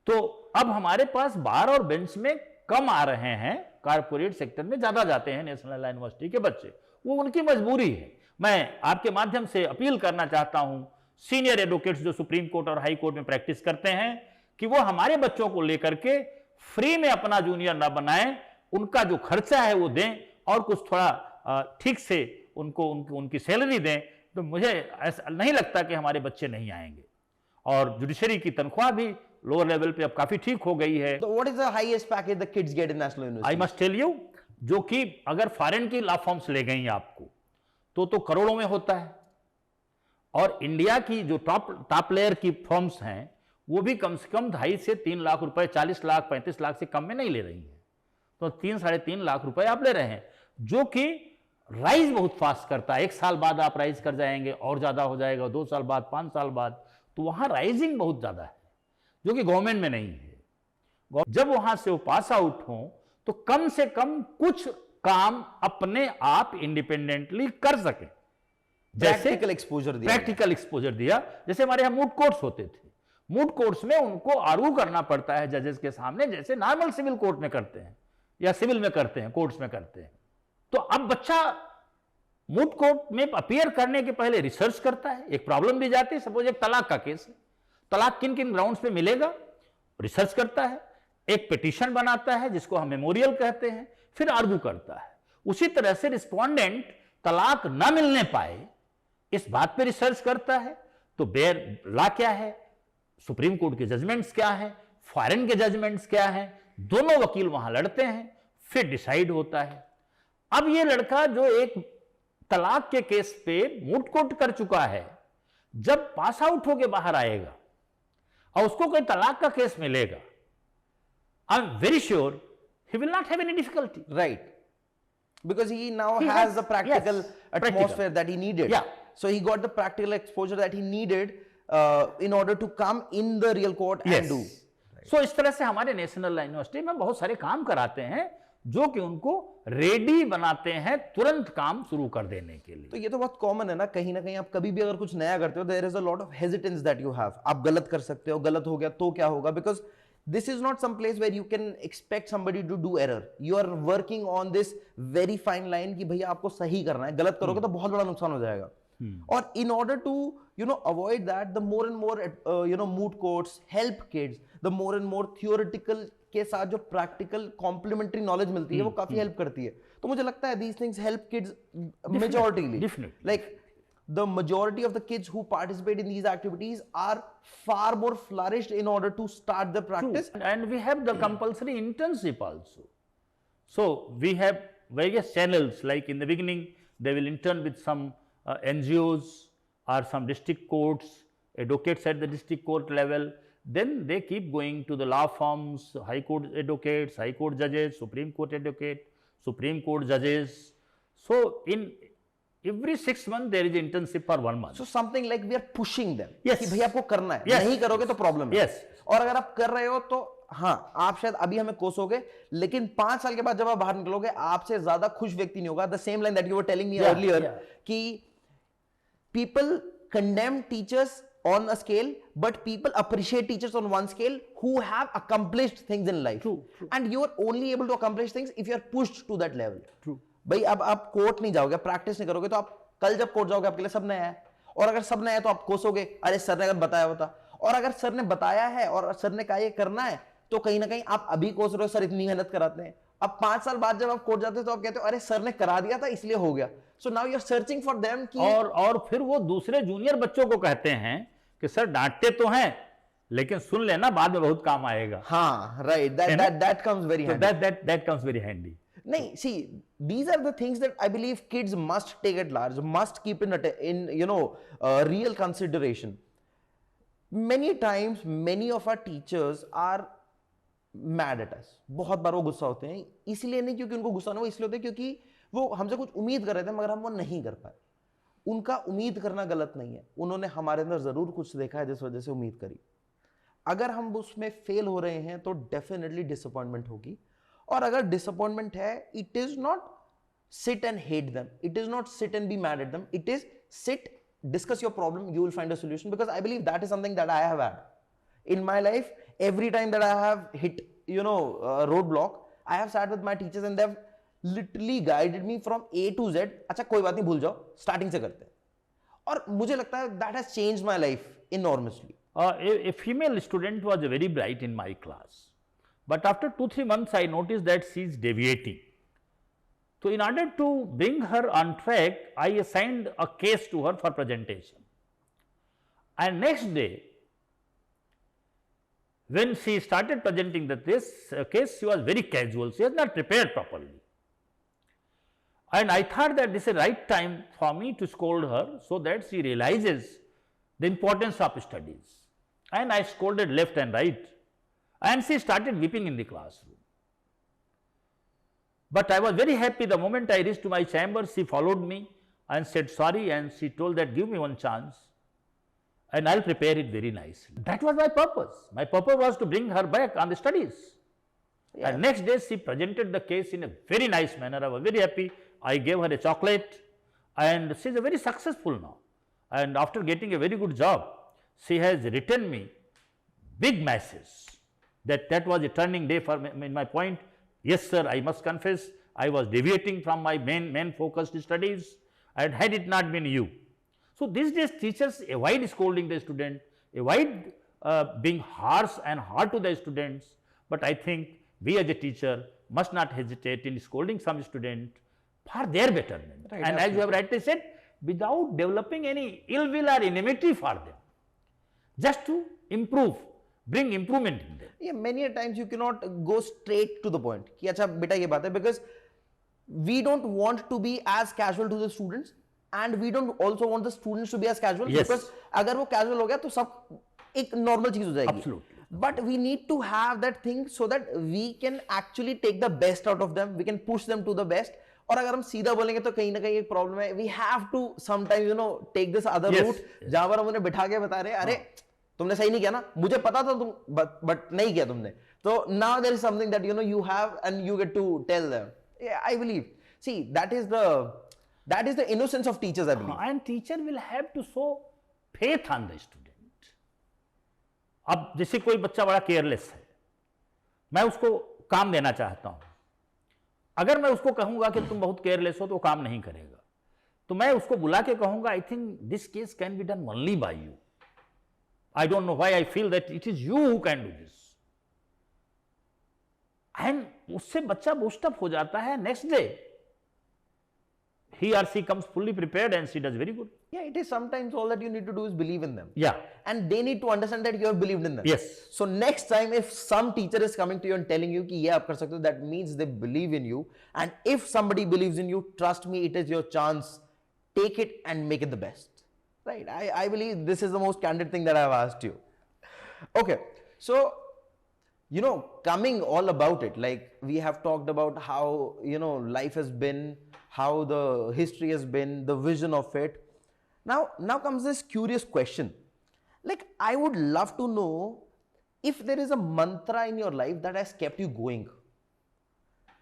तो अब हमारे पास बार और बेंच में कम आ रहे हैं, कॉर्पोरेट सेक्टर में ज्यादा जाते हैं नेशनल लॉ यूनिवर्सिटी के बच्चे. वो उनकी मजबूरी है. मैं आपके माध्यम से अपील करना चाहता हूं सीनियर एडवोकेट्स जो सुप्रीम कोर्ट और हाई कोर्ट में प्रैक्टिस करते हैं कि वो हमारे बच्चों को लेकर के फ्री में अपना जूनियर ना बनाएं, उनका जो खर्चा है वो दें और कुछ थोड़ा ठीक से उनको उनकी सैलरी दें. तो मुझे ऐसा नहीं लगता कि हमारे बच्चे नहीं आएंगे. और जुडिशरी की तनख्वाह भी लोअर लेवल पे अब काफी ठीक हो गई है. So what is the highest package the kids get in national university? I must tell you, जो कि अगर फॉरेन की लॉ फॉर्म्स ले गई आपको तो करोड़ों में होता है. और इंडिया की जो टॉप लेयर की फॉर्म्स हैं वो भी कम से कम 2.5 से 3 लाख रुपए, 40 लाख 35 लाख से कम में नहीं ले रही है. तो 3, 3.5 लाख रुपए आप ले रहे हैं, जो कि राइज बहुत फास्ट करता है. 1 साल बाद आप राइज कर जाएंगे और ज्यादा हो जाएगा, 2 साल बाद, 5 साल बाद. तो वहां राइजिंग बहुत ज्यादा है, जो कि गवर्नमेंट में नहीं है. जब वहां से वो पास आउट हो तो कम से कम कुछ काम अपने आप इंडिपेंडेंटली कर सके. प्रैक्टिकल एक्सपोजर दिया. प्रैक्टिकल एक्सपोजर दिया. जैसे हमारे यहां मूट कोर्ट्स होते थे, मूट कोर्ट्स में उनको आर्गू करना पड़ता है जजेस के सामने, जैसे नॉर्मल सिविल कोर्ट में करते हैं या सिविल में करते हैं, कोर्ट्स में करते हैं. तो अब बच्चा मूट कोर्ट में अपीयर करने के पहले रिसर्च करता है. एक प्रॉब्लम दी जाती है, सपोज एक तलाक का केस है, तलाक किन किन ग्राउंड्स पे मिलेगा, रिसर्च करता है, एक पिटीशन बनाता है जिसको हम मेमोरियल कहते हैं, फिर आर्गू करता है. उसी तरह से रिस्पोंडेंट तलाक ना मिलने पाए इस बात पे रिसर्च करता है. तो बेयर लॉ क्या है, सुप्रीम कोर्ट के जजमेंट्स क्या है, फॉरेन के जजमेंट्स क्या है, दोनों वकील वहां लड़ते हैं, फिर डिसाइड होता है. अब ये लड़का जो एक तलाक के केस पे मूट कोर्ट कर चुका है, जब पास आउट होके बाहर आएगा और उसको कोई तलाक का केस मिलेगा, I am very sure he will not have any difficulty. Right. Because he now He has has- the practical yes, atmosphere practical. that he needed. Yeah. So he got the practical exposure that he needed in order to come in the real court and do. सो इस तरह से हमारे national law university में बहुत सारे काम कराते हैं जो कि उनको रेडी बनाते हैं तुरंत काम शुरू कर देने के लिए. तो ये तो बहुत कॉमन है ना कहीं आप कभी भी अगर कुछ नया करते हो, there is a lot of hesitance that you have. आप गलत कर सकते हो, गलत हो गया तो क्या होगा, because this is not some place where you can expect somebody to do error. You are working on this very fine line कि भैया आपको सही करना है, गलत करोगे तो बहुत बड़ा नुकसान हो जाएगा. और in order to avoid that, the more and more moot courts help kids, the more and more theoretical के साथ जो practical complementary knowledge मिलती है वो काफी help करती है. तो मुझे लगता है these things help kids majoritarily. Definitely. Like the majority of the kids who participate in these activities are far more flourished in order to start the practice. And we have the compulsory internship also. So we have various channels, like in the beginning they will intern with some NGOs or some district courts, advocates at the district court level. Then they keep going to the law firms, high court advocates, high court judges, Supreme Court advocate, Supreme Court judges. So in Every 6 months there is internship for 1 month. So something like we are pushing them. Yes. कि भाई आपको करना है, Yes. नहीं करोगे तो problem है. Yes. और अगर आप कर रहे हो तो हाँ, आप शायद अभी हमें कोसोगे, लेकिन 5 साल के बाद जब आप बाहर निकलोगे, आपसे ज्यादा खुश व्यक्ति नहीं होगा. The same line that you were telling me Yeah, earlier, yeah. कि people condemn teachers on a scale, but people appreciate teachers on one scale who have accomplished things in life. True, true. And you are only able to accomplish things if you are pushed to that level. True. भाई अब आप court नहीं जाओगे, practice नहीं करोगे, तो आप कल जब कोर्ट जाओगे आपके लिए सब नया है. और अगर सब नया है तो आप कोसोगे, अरे सर ने अगर बताया होता. और अगर सर ने बताया है और सर ने कहा ये करना है, तो कहीं ना कहीं आप अभी कोस रहे हो, सर इतनी मेहनत कराते हैं. अब 5 साल बाद जब आप कोर्ट जाते हो तो आप कहते हो अरे सर ने करा दिया था इसलिए हो गया. So now you are searching for them कि और फिर वो दूसरे जूनियर बच्चों को कहते हैं कि सर डांटते तो हैं लेकिन सुन लेना बाद में बहुत काम आएगा. हाँ, right, that comes very handy. That comes very handy. नहीं, see, these are the things that I believe kids must take at large, must keep in real consideration. Many times, many of our teachers are mad at us. बहुत बार वो गुस्सा होते हैं, इसलिए नहीं क्योंकि उनको गुस्सा ना हो, इसलिए होते हैं क्योंकि वो हमसे कुछ उम्मीद कर रहे थे मगर हम वो नहीं कर पाए. उनका उम्मीद करना गलत नहीं है, उन्होंने हमारे अंदर जरूर कुछ देखा है जिस वजह से उम्मीद करी. अगर हम उसमें फेल हो रहे हैं तो डेफिनेटली डिसअपॉइंटमेंट होगी. और अगर डिसअपॉइंटमेंट है, it is not sit and hate them, it is not sit and be mad at them, it is sit, discuss your problem, you will find a solution. Because I believe that is something that I have had in my life. Every time that I have hit a roadblock, I have sat with my teachers and they have literally guided me from A to Z. अच्छा कोई बात नहीं, भूल जाओ, starting से करते हैं. और मुझे लगता है that has changed my life enormously. A female student was very bright in my class, but after 2-3 months I noticed that she is deviating. So in order to bring her on track, I assigned a case to her for presentation. And next day, when she started presenting this case, she was very casual. She was not prepared properly. And I thought that this is the right time for me to scold her so that she realizes the importance of studies. And I scolded left and right. And she started weeping in the classroom. But I was very happy the moment I reached to my chamber, she followed me and said sorry, and she told that give me one chance and I will prepare it very nicely. That was my purpose. My purpose was to bring her back on the studies. Yeah. And next day she presented the case in a very nice manner. I was very happy. I gave her a chocolate and she is a very successful now. And after getting a very good job, she has written me big message that was a turning day for me, in my point. Yes sir, I must confess, I was deviating from my main focused studies, and had it not been you. So these days teachers avoid scolding the student, avoid being harsh and hard to the students, but I think we as a teacher must not hesitate in scolding some student for their betterment. Right, and absolutely. As you have rightly said, without developing any ill will or enmity for them, just to improve, bring improvement in them. Yeah, many a times you cannot go straight to the point कि अच्छा बेटा ये बात है, because we don't want to be as casual to the students and we don't also want the students to be as casual. Yes. Because अगर वो casual हो गया तो सब एक normal चीज हो जाएगी. Absolutely. But we need to have that thing so that we can actually take the best out of them, we can push them to the best. और अगर हम सीधा बोलेंगे तो कहीं ना कहीं एक प्रॉब्लम है. We have to sometimes take this other route जहां पर हम उन्हें बिठा के बता रहे हैं अरे तुमने सही नहीं किया ना, मुझे पता था तुम but नहीं किया तुमने. So now there is something that you have and you get to tell them. Yeah, I believe. See, that is the innocence of teachers, I believe. And teacher will have to show faith on the student. अब जैसे कोई बच्चा बड़ा careless है, मैं उसको काम देना चाहता हूं. अगर मैं उसको कहूंगा कि तुम बहुत केयरलेस हो तो वो काम नहीं करेगा, तो मैं उसको बुला के कहूंगा I think this case can be done only by you. I don't know why I feel that it is you who can do this. And उससे बच्चा boost up हो जाता है. Next day, he or she comes fully prepared and she does very good. Yeah, it is sometimes all that you need to do is believe in them. Yeah. And they need to understand that you have believed in them. Yes. So next time if some teacher is coming to you and telling you कि ये आप कर सकते हो, that means they believe in you. And if somebody believes in you, trust me, it is your chance. Take it and make it the best. Right, I believe this is the most candid thing that I have asked you. Okay, so you know, coming all about it, like we have talked about how, you know, life has been, how the history has been, the vision of it. Now comes this curious question. Like, I would love to know if there is a mantra in your life that has kept you going.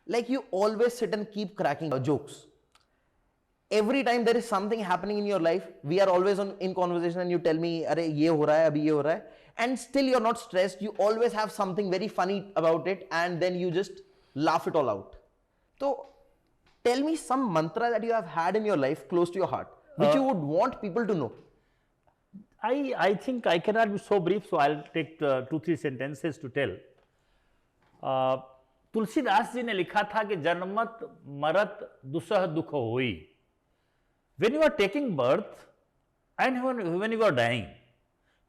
Like, you always sit and keep cracking jokes. Every time there is something happening in your life, we are always in conversation and you tell me, "Arey, ye ho raha hai, abhi ye ho raha hai," and still you're not stressed. You always have something very funny about it, and then you just laugh it all out. So, tell me some mantra that you have had in your life close to your heart, which you would want people to know. I think I cannot be so brief, so I'll take 2-3 sentences to tell. Tulsidas ji ने लिखा था कि जन्मत मरत दुसह दुख होई. When you are taking birth and when you are dying,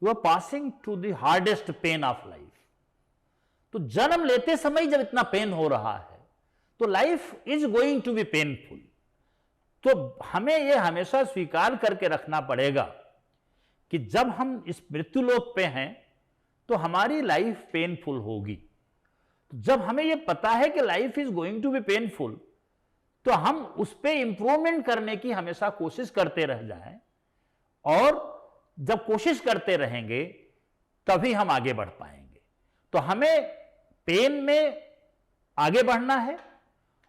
you are passing through the hardest pain of life. तो जन्म लेते समय जब इतना पेन हो रहा है तो life is going to be painful. तो हमें यह हमेशा स्वीकार करके रखना पड़ेगा कि जब हम इस मृत्युलोक पे हैं तो हमारी लाइफ पेनफुल होगी. तो जब हमें यह पता है कि life is going to be painful तो हम उस पर इंप्रूवमेंट करने की हमेशा कोशिश करते रह जाएं, और जब कोशिश करते रहेंगे तभी हम आगे बढ़ पाएंगे. तो हमें पेन में आगे बढ़ना है,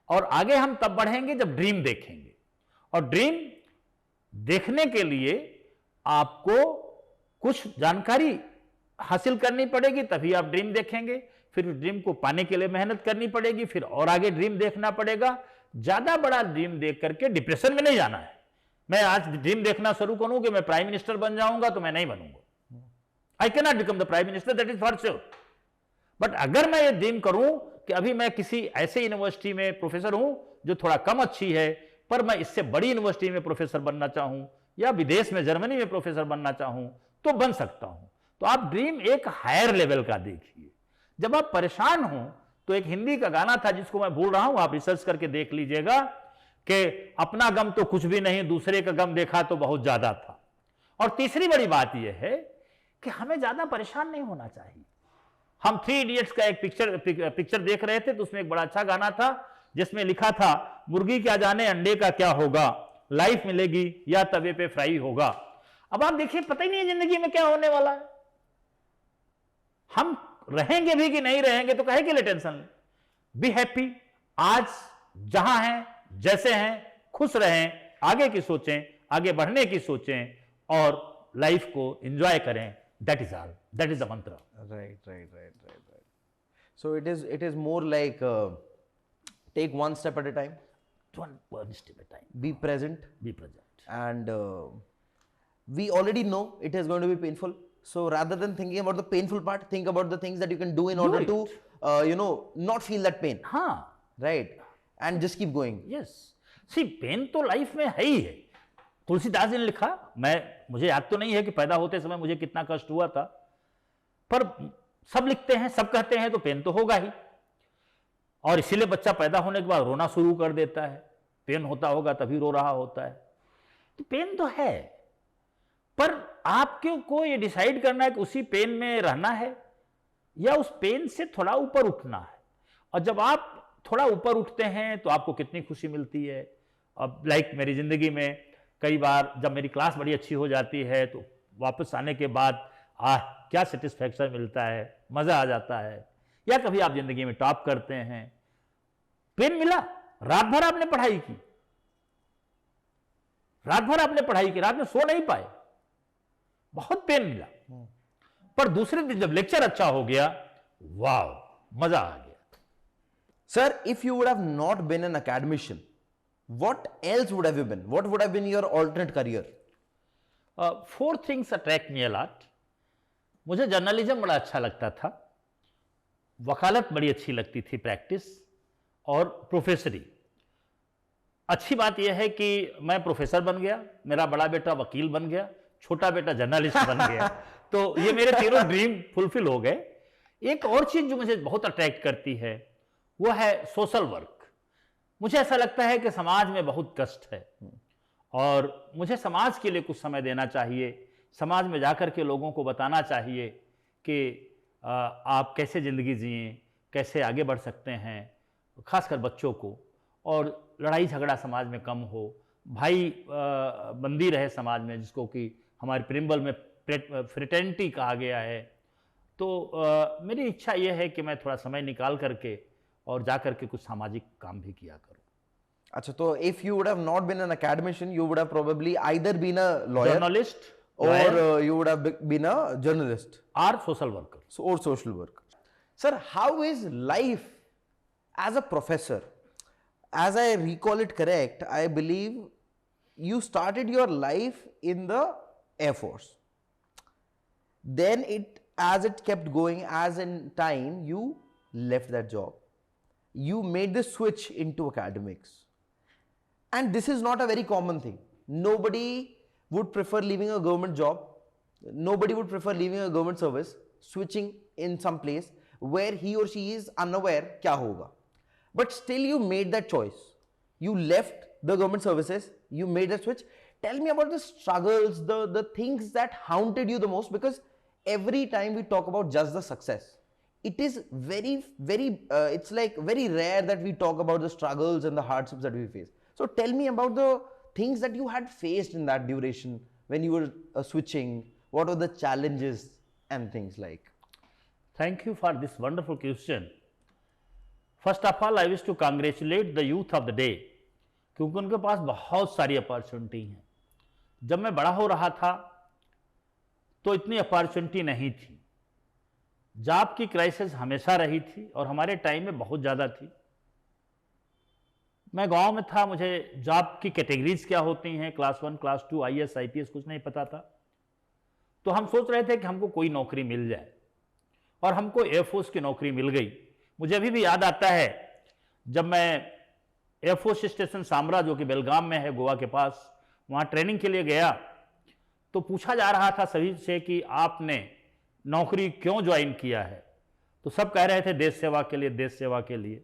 और आगे हम तब बढ़ेंगे जब ड्रीम देखेंगे. और ड्रीम देखने के लिए आपको कुछ जानकारी हासिल करनी पड़ेगी, तभी आप ड्रीम देखेंगे. फिर ड्रीम को पाने के लिए मेहनत करनी पड़ेगी, फिर और आगे ड्रीम देखना पड़ेगा. ज्यादा बड़ा ड्रीम देख करके डिप्रेशन में नहीं जाना है. मैं आज ड्रीम देखना शुरू करूं कि मैं प्राइम मिनिस्टर बन जाऊंगा, तो मैं नहीं बनूंगा. I can not become the prime minister, that is for sure. But अगर मैं ये ड्रीम करूं कि अभी मैं किसी ऐसे यूनिवर्सिटी में प्रोफेसर हूं जो थोड़ा कम अच्छी है, पर मैं इससे बड़ी यूनिवर्सिटी में प्रोफेसर बनना चाहूं, या विदेश में जर्मनी में प्रोफेसर बनना चाहूं, तो बन सकता हूं. तो आप ड्रीम एक हायर लेवल का देखिए. जब आप परेशान हो तो एक हिंदी का गाना था जिसको मैं भूल रहा हूं, आप रिसर्च करके देख लीजिएगा, कि अपना गम तो कुछ भी नहीं, दूसरे का गम देखा तो बहुत ज्यादा था. और तीसरी बड़ी बात यह है कि हमें ज्यादा परेशान नहीं होना चाहिए. हम 3 इडियट्स का एक पिक्चर देख रहे थे, तो उसमें एक बड़ा अच्छा गाना था जिसमें लिखा था, मुर्गी क्या जाने अंडे का क्या होगा, लाइफ मिलेगी या तवे पे फ्राई होगा. अब आप देखिए, पता ही नहीं है जिंदगी में क्या होने वाला है. हम रहेंगे भी कि नहीं रहेंगे, तो कहे के लिए टेंशन लें. Be happy. आज जहां हैं, जैसे हैं, खुश रहें, आगे की सोचें, आगे बढ़ने की सोचें, और लाइफ को एंजॉय करें. That is all. That is the मंत्र. Right. So it is more like take one step at a time. One step at a time. Be present. Be present. And we already know it is going to be painful. So rather than thinking about the painful part, think about the things that you can do in order to, you know, not feel that pain. हाँ. Right. And just keep going. Yes. See, pain तो life में है ही है. तुलसीदास जी ने लिखा, मुझे याद तो नहीं है कि पैदा होते समय मुझे कितना कष्ट हुआ था, पर सब लिखते हैं, सब कहते हैं, तो पेन तो होगा ही. और इसीलिए बच्चा पैदा होने के बाद रोना शुरू कर देता है. पेन होता होगा तभी रो रहा होता है. तो पेन तो है, पर आपको को ये डिसाइड करना है कि उसी पेन में रहना है या उस पेन से थोड़ा ऊपर उठना है. और जब आप थोड़ा ऊपर उठते हैं तो आपको कितनी खुशी मिलती है. अब लाइक मेरी जिंदगी में कई बार जब मेरी क्लास बड़ी अच्छी हो जाती है तो वापस आने के बाद क्या सेटिस्फैक्शन मिलता है, मजा आ जाता है. या कभी आप जिंदगी में टॉप करते हैं, पेन मिला, रात भर आपने पढ़ाई की, रात में सो नहीं पाए, बहुत पेन मिला, पर दूसरे दिन जब लेक्चर अच्छा हो गया, वाव, मजा आ गया. Sir, if you would have not been an academician, what else would have you been? What would have been your alternate career? 4 things attract me a lot. मुझे जर्नलिज्म बड़ा अच्छा लगता था, वकालत बड़ी अच्छी लगती थी, प्रैक्टिस, और प्रोफेसरी. अच्छी बात यह है कि मैं प्रोफेसर बन गया, मेरा बड़ा बेटा वकील बन गया, छोटा बेटा जर्नलिस्ट बन गया. तो ये मेरे तीनों ड्रीम फुलफिल हो गए. एक और चीज जो मुझे बहुत अट्रैक्ट करती है वो है सोशल वर्क. मुझे ऐसा लगता है कि समाज में बहुत कष्ट है और मुझे समाज के लिए कुछ समय देना चाहिए. समाज में जाकर के लोगों को बताना चाहिए कि आप कैसे ज़िंदगी जिएं, कैसे आगे बढ़ सकते हैं, खासकर बच्चों को, और लड़ाई झगड़ा समाज में कम हो, भाई बंदी रहे समाज में, जिसको कि हमारे प्रिम्बल में फ्रेटर्निटी कहा गया है। तो मेरी इच्छा ये है कि मैं थोड़ा समय निकाल करके और जा करके कुछ सामाजिक काम भी किया करूं। अच्छा, तो if you would have not been an academician, you would have probably either been a lawyer journalist or you would have been a journalist और social worker. or social worker. Sir, how is life as a professor? As I recall it correct, I believe you started your life in the Air Force. Then as it kept going, as in time, you left that job. You made the switch into academics. And this is not a very common thing. Nobody would prefer leaving a government job. Nobody would prefer leaving a government service, switching in some place where he or she is unaware kya hoga. But still you made that choice. You left the government services, you made that switch. Tell me about the struggles, the things that haunted you the most, because every time we talk about just the success, it is very, it's like very rare that we talk about the struggles and the hardships that we face. So tell me about the things that you had faced in that duration when you were switching. What were the challenges and things like? Thank you for this wonderful question. First of all, I wish to congratulate the youth of the day, क्योंकि उनके पास बहुत सारी opportunity हैं। जब मैं बड़ा हो रहा था तो इतनी अपॉर्चुनिटी नहीं थी। जॉब की क्राइसिस हमेशा रही थी और हमारे टाइम में बहुत ज़्यादा थी। मैं गांव में था, मुझे जॉब की कैटेगरीज क्या होती हैं, क्लास 1, क्लास 2, IAS, IPS कुछ नहीं पता था। तो हम सोच रहे थे कि हमको कोई नौकरी मिल जाए, और हमको एयरफोर्स की नौकरी मिल गई। मुझे अभी भी याद आता है जब मैं एयरफोर्स स्टेशन सामरा, जो कि बेलगाम में है, गोवा के पास, वहाँ ट्रेनिंग के लिए गया, तो पूछा जा रहा था सभी से कि आपने नौकरी क्यों ज्वाइन किया है। तो सब कह रहे थे देश सेवा के लिए, देश सेवा के लिए।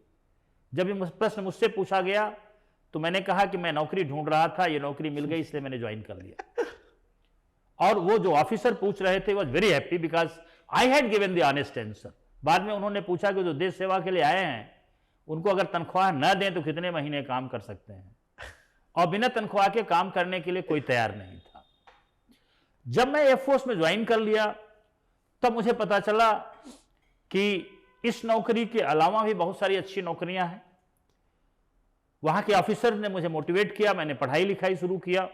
जब ये प्रश्न मुझसे पूछा गया तो मैंने कहा कि मैं नौकरी ढूंढ रहा था, ये नौकरी मिल गई इसलिए मैंने ज्वाइन कर लिया। और वो जो ऑफिसर पूछ रहे थे, was very happy because I had given the honest answer. बाद में उन्होंने पूछा कि जो देश सेवा के लिए आए हैं उनको अगर तनख्वाह न दें तो कितने महीने काम कर सकते हैं, और बिना तनख्वाह के काम करने के लिए कोई तैयार नहीं था। जब मैं एयरफोर्स में ज्वाइन कर लिया तब मुझे पता चला कि इस नौकरी के अलावा भी बहुत सारी अच्छी नौकरियां हैं। वहां के ऑफिसर ने मुझे मोटिवेट किया, मैंने पढ़ाई लिखाई शुरू किया।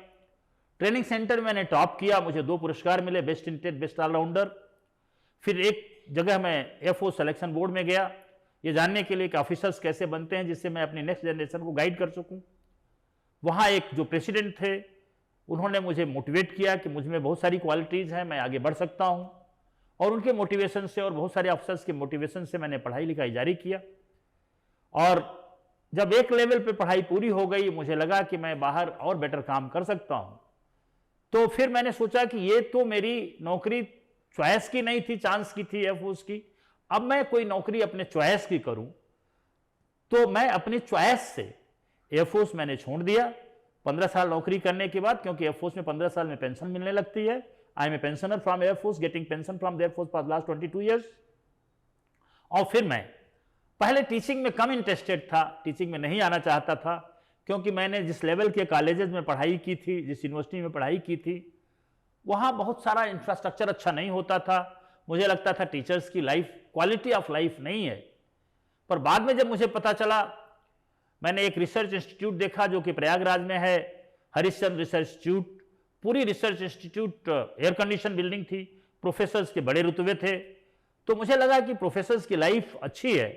ट्रेनिंग सेंटर में मैंने टॉप किया, मुझे 2 पुरस्कार मिले, बेस्ट इंटेट, बेस्ट ऑलराउंडर। फिर एक जगह मैं एयरफोर्स सिलेक्शन बोर्ड में गया, ये जानने के लिए कि ऑफिसर्स कैसे बनते हैं, जिससे मैं अपनी नेक्स्ट जनरेशन को गाइड कर सकूं। वहाँ एक जो प्रेसिडेंट थे उन्होंने मुझे मोटिवेट किया कि मुझ में बहुत सारी क्वालिटीज़ हैं, मैं आगे बढ़ सकता हूँ। और उनके मोटिवेशन से और बहुत सारे अफसर्स के मोटिवेशन से मैंने पढ़ाई लिखाई जारी किया। और जब एक लेवल पे पढ़ाई पूरी हो गई, मुझे लगा कि मैं बाहर और बेटर काम कर सकता हूँ। तो फिर मैंने सोचा कि ये तो मेरी नौकरी चॉइस की नहीं थी, चांस की थी, एयरफोर्स की। अब मैं कोई नौकरी अपने चॉइस की करूं, तो मैं अपनी चॉइस से एयरफोर्स मैंने छोड़ दिया 15 साल नौकरी करने के बाद, क्योंकि एयरफोर्स में 15 साल में पेंशन मिलने लगती है। I am a pensioner from air force, getting pension from air force for last 22 years. और फिर मैं पहले टीचिंग में कम इंटरेस्टेड था, टीचिंग में नहीं आना चाहता था, क्योंकि मैंने जिस लेवल के कॉलेजेस में पढ़ाई की थी, जिस यूनिवर्सिटी में पढ़ाई की थी, वहाँ बहुत सारा इंफ्रास्ट्रक्चर अच्छा नहीं होता था। मुझे लगता था टीचर्स की लाइफ, क्वालिटी ऑफ लाइफ नहीं है। पर बाद में जब मुझे पता चला, मैंने एक रिसर्च इंस्टीट्यूट देखा जो कि प्रयागराज में है, हरिश्चंद्र रिसर्च इंस्टीट्यूट। पूरी research institute air condition building थी, प्रोफेसर्स के बड़े रुतबे थे। तो मुझे लगा कि प्रोफेसर्स की लाइफ अच्छी है,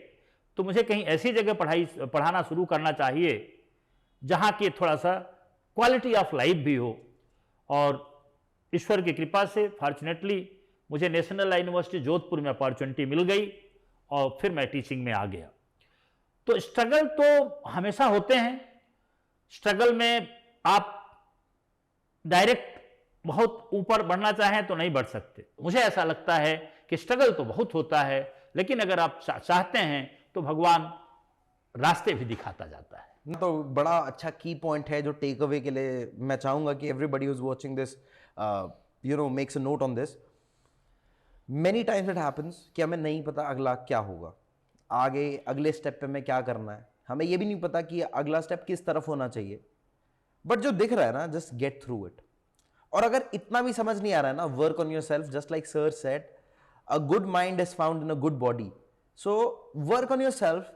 तो मुझे कहीं ऐसी जगह पढ़ाना शुरू करना चाहिए जहाँ की थोड़ा सा क्वालिटी ऑफ लाइफ भी हो। और ईश्वर की कृपा से फॉर्चुनेटली मुझे नेशनल यूनिवर्सिटी जोधपुर में अपॉर्चुनिटी मिल गई और फिर मैं टीचिंग में आ गया। तो स्ट्रगल तो हमेशा होते हैं। स्ट्रगल में आप डायरेक्ट बहुत ऊपर बढ़ना चाहें तो नहीं बढ़ सकते। मुझे ऐसा लगता है कि स्ट्रगल तो बहुत होता है, लेकिन अगर आप चाहते हैं तो भगवान रास्ते भी दिखाता जाता है। तो बड़ा अच्छा की पॉइंट है जो टेक अवे के लिए मैं चाहूंगा कि everybody who is watching this makes a note on this. Many times it happens कि हमें नहीं पता अगला क्या होगा, आगे अगले स्टेप पे हमें क्या करना है, हमें ये भी नहीं पता कि अगला स्टेप किस तरफ होना चाहिए, बट जो दिख रहा है ना, जस्ट गेट थ्रू इट. और अगर इतना भी समझ नहीं आ रहा है ना, work on your self, just like sir said, a good mind is found in a good body. So work on your self.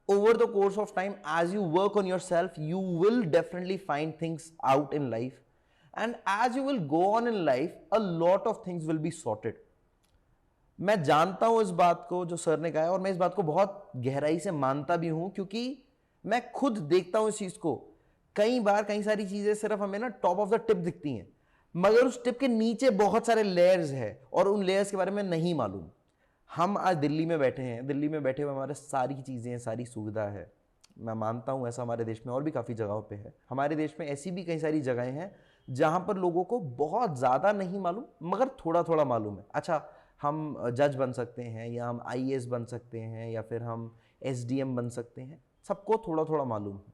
Over the course of time, as you work on yourself, you will definitely find things out in life, and as you will go on in life, a lot of things will be sorted. मैं जानता हूं इस बात को जो sir ने कहा है, और मैं इस बात को बहुत गहराई से मानता भी हूं, क्योंकि मैं खुद देखता हूं इस चीज को. कई बार कई सारी चीजें सिर्फ हमें ना टॉप ऑफ द टिप दिखती हैं, मगर उस टिप के नीचे बहुत सारे लेयर्स हैं और उन लेयर्स के बारे में नहीं मालूम. हम आज दिल्ली में बैठे हैं, दिल्ली में बैठे हुए हमारे सारी चीज़ें हैं, सारी सुविधा है. मैं मानता हूँ ऐसा हमारे देश में और भी काफ़ी जगहों पे है. हमारे देश में ऐसी भी कई सारी जगहें हैं जहाँ पर लोगों को बहुत ज़्यादा नहीं मालूम, मगर थोड़ा थोड़ा मालूम है. अच्छा, हम जज बन सकते हैं, या हम IAS बन सकते हैं, या फिर हम SDM बन सकते हैं. सबको थोड़ा थोड़ा मालूम है.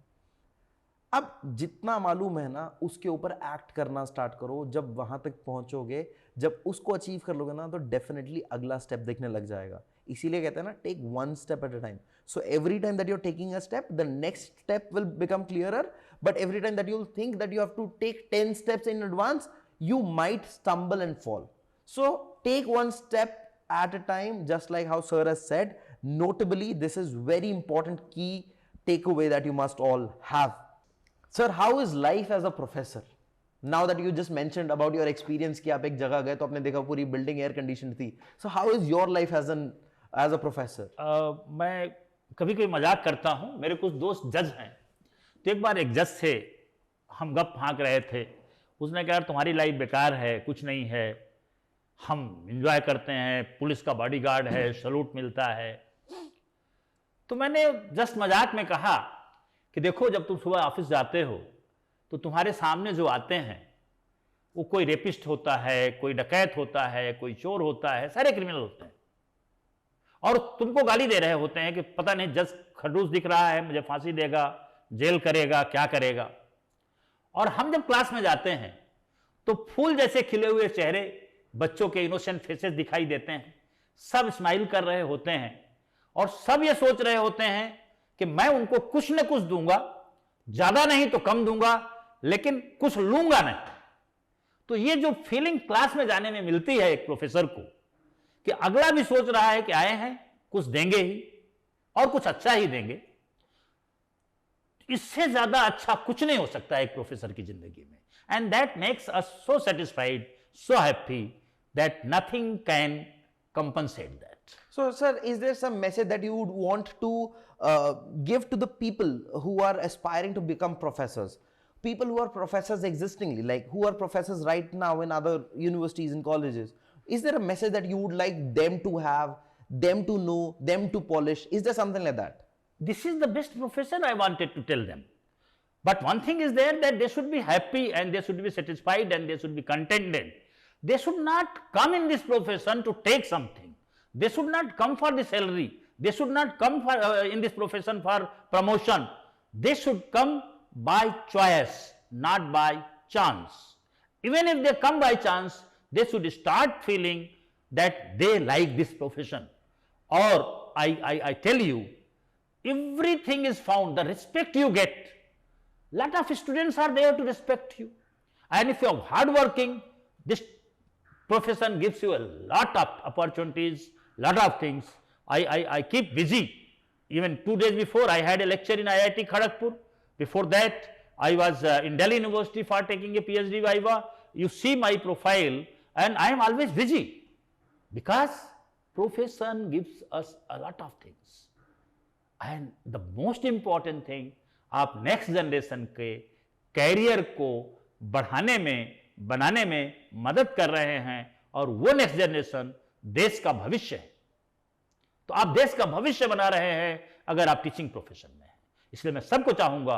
अब जितना मालूम है ना, उसके ऊपर एक्ट करना स्टार्ट करो. जब वहां तक पहुंचोगे, जब उसको अचीव कर लोगे ना, तो डेफिनेटली अगला स्टेप दिखने लग जाएगा. इसीलिए कहते हैं ना, take one step at a time. So every time that you are taking a step, the next step will become clearer. But every time that you will think that you have to take 10 steps in advance, you might stumble and fall. So take one step at a time, just like how sir has said. Notably, this is very important key takeaway that you must all have. Sir, how is life as a professor? Now that you just mentioned about your experience कि आप एक जगह गए तो आपने देखा पूरी building air condition थी. So how is your life as a professor? मैं कभी कभी मजाक करता हूँ. मेरे कुछ दोस्त जज हैं, तो एक बार एक जज से हम गप फांक रहे थे. उसने कहा, यार तुम्हारी लाइफ बेकार है, कुछ नहीं है, हम एंजॉय करते हैं, पुलिस का बॉडीगार्ड है, सैल्यूट मिलता है. तो मैंने जस्ट मजाक में कहा कि देखो, जब तुम सुबह ऑफिस जाते हो तो तुम्हारे सामने जो आते हैं वो कोई रेपिस्ट होता है, कोई डकैत होता है, कोई चोर होता है, सारे क्रिमिनल होते हैं, और तुमको गाली दे रहे होते हैं कि पता नहीं जज खड़ूस दिख रहा है, मुझे फांसी देगा, जेल करेगा, क्या करेगा. और हम जब क्लास में जाते हैं तो फूल जैसे खिले हुए चेहरे, बच्चों के इनोसेंट फेसेस दिखाई देते हैं. सब स्माइल कर रहे होते हैं और सब ये सोच रहे होते हैं कि मैं उनको कुछ न कुछ दूंगा, ज्यादा नहीं तो कम दूंगा, लेकिन कुछ लूंगा नहीं. तो ये जो फीलिंग क्लास में जाने में मिलती है एक प्रोफेसर को, कि अगला भी सोच रहा है कि आए हैं कुछ देंगे ही, और कुछ अच्छा ही देंगे, इससे ज्यादा अच्छा कुछ नहीं हो सकता एक प्रोफेसर की जिंदगी में. And that makes us so satisfied, so happy that nothing can compensate that. So sir, is there some message that you would want to give to the people who are aspiring to become professors, people who are professors existingly, like who are professors right now in other universities and colleges? Is there a message that you would like them to have, them to know, them to polish? Is there something like that? This is the best profession I wanted to tell them. But one thing is there, that they should be happy and they should be satisfied and they should be contented. They should not come in this profession to take something. They should not come for the salary. They should not come for, in this profession for promotion. They should come by choice, not by chance. Even if they come by chance, they should start feeling that they like this profession. Or I tell you, everything is found, the respect you get. Lot of students are there to respect you. And if you are hardworking, this profession gives you a lot of opportunities, lot of things. I keep busy. Even 2 days before, I had a lecture in IIT Kharagpur. Before that, I was in Delhi University for taking a PhD viva. You see my profile, and I am always busy, because profession gives us a lot of things. And the most important thing, आप next generation के career को बढ़ाने में, बनाने में मदद कर रहे हैं, और वो नेक्स्ट जनरेशन देश का भविष्य है. तो आप देश का भविष्य बना रहे हैं अगर आप टीचिंग प्रोफेशन में हैं. इसलिए मैं सबको चाहूंगा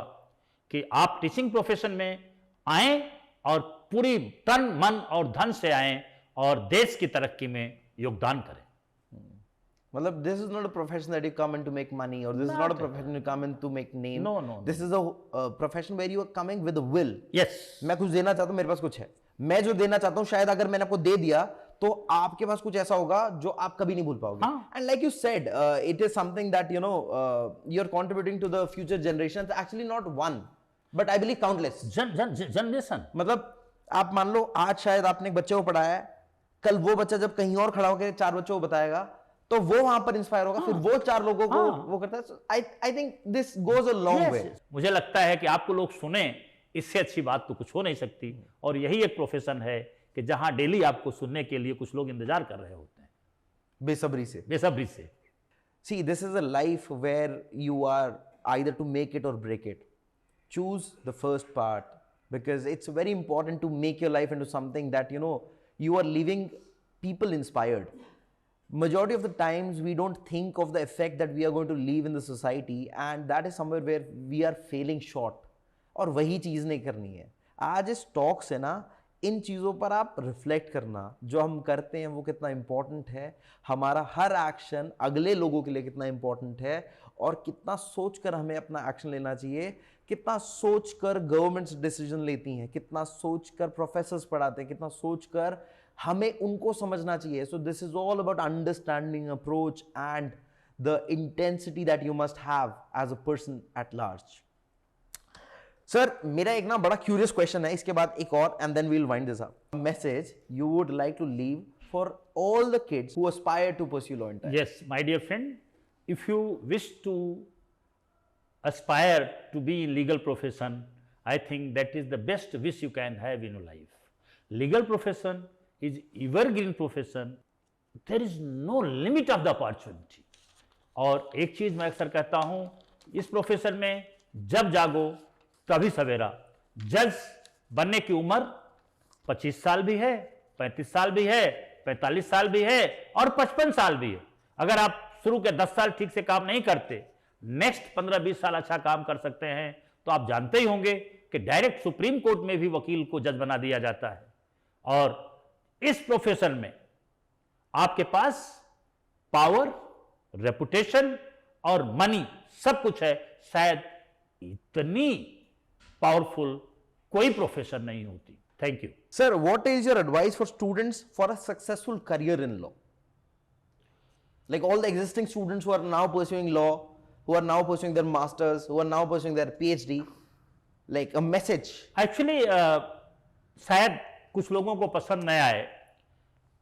कि आप टीचिंग प्रोफेशन में आएं और पूरी तन, मन और धन से आएं और देश की तरक्की में योगदान करें. मतलब this is not a profession that you come in to make money, or this is not a profession you come in to make name. No. This is a profession where you are coming with a will. Yes. मैं कुछ देना चाहता हूँ, मेरे पास कुछ है, मैं जो देना चाहता हूँ शायद अगर मैंने आपको दे दिया तो आपके पास कुछ ऐसा होगा जो आप कभी नहीं भूल पाओगे. And like you said, it is something that you are contributing to the future generations, actually not one but I believe countless generation. मतलब आप मान लो आज शायद आपने एक बच्चे को पढ़ाया है, कल वो बच्चा जब कहीं और खड़ा होकर 4 बच्चों को बताएगा तो वो वहां पर इंस्पायर होगा, फिर वो 4 लोगों को वो करता है. I think this goes a long way. मुझे लगता है कि आपको लोग सुने, इससे अच्छी बात तो कुछ हो नहीं सकती. और यही एक प्रोफेशन है कि जहां डेली आपको सुनने के लिए कुछ लोग इंतजार कर रहे होते हैं बेसब्री से. See, this is a life where you are either to make it or break it. Choose the first part because it's very important to make your life into something that you are leaving people inspired. Majority of the times we don't think of the effect that we are going to leave in the society, and that is somewhere where we are failing short. और वही चीज़ नहीं करनी है. आज इस talk से ना इन चीज़ों पर आप रिफ्लेक्ट करना, जो हम करते हैं वो कितना इंपॉर्टेंट है, हमारा हर एक्शन अगले लोगों के लिए कितना इंपॉर्टेंट है, और कितना सोचकर हमें अपना एक्शन लेना चाहिए, कितना सोचकर गवर्नमेंट्स डिसीजन लेती हैं, कितना सोचकर प्रोफेसर्स पढ़ाते हैं, कितना सोचकर हमें उनको समझना चाहिए. So this is all about understanding approach and the intensity that you must have as a person at large. Sir, मेरा एक ना बड़ा क्यूरियस क्वेश्चन है, इसके बाद एक और, and then we will wind this up. Message you would like to leave for all the kids who aspire to pursue law and time. Yes, my dear friend, if you wish to aspire to be in legal profession, I think that is the best wish you can have in your life. Legal profession is evergreen profession. There is no limit of the opportunity. और एक चीज मैं अक्सर कहता हूं, इस profession में जब जागो तभी सवेरा. जज बनने की उम्र 25 साल भी है, 35 साल भी है, 45 साल भी है और 55 साल भी है. अगर आप शुरू के 10 साल ठीक से काम नहीं करते, नेक्स्ट 15-20 साल अच्छा काम कर सकते हैं. तो आप जानते ही होंगे कि डायरेक्ट सुप्रीम कोर्ट में भी वकील को जज बना दिया जाता है. और इस प्रोफेशन में आपके पास पावर, रेपुटेशन और मनी सब कुछ है. शायद इतनी पावरफुल कोई प्रोफेशन नहीं होती. Thank you. Sir, what is your advice for students for a successful career in law? Like all the existing students who are now pursuing law, who are now pursuing their masters, who are now pursuing their PhD, like a message. Actually शायद कुछ लोगों को पसंद न आए,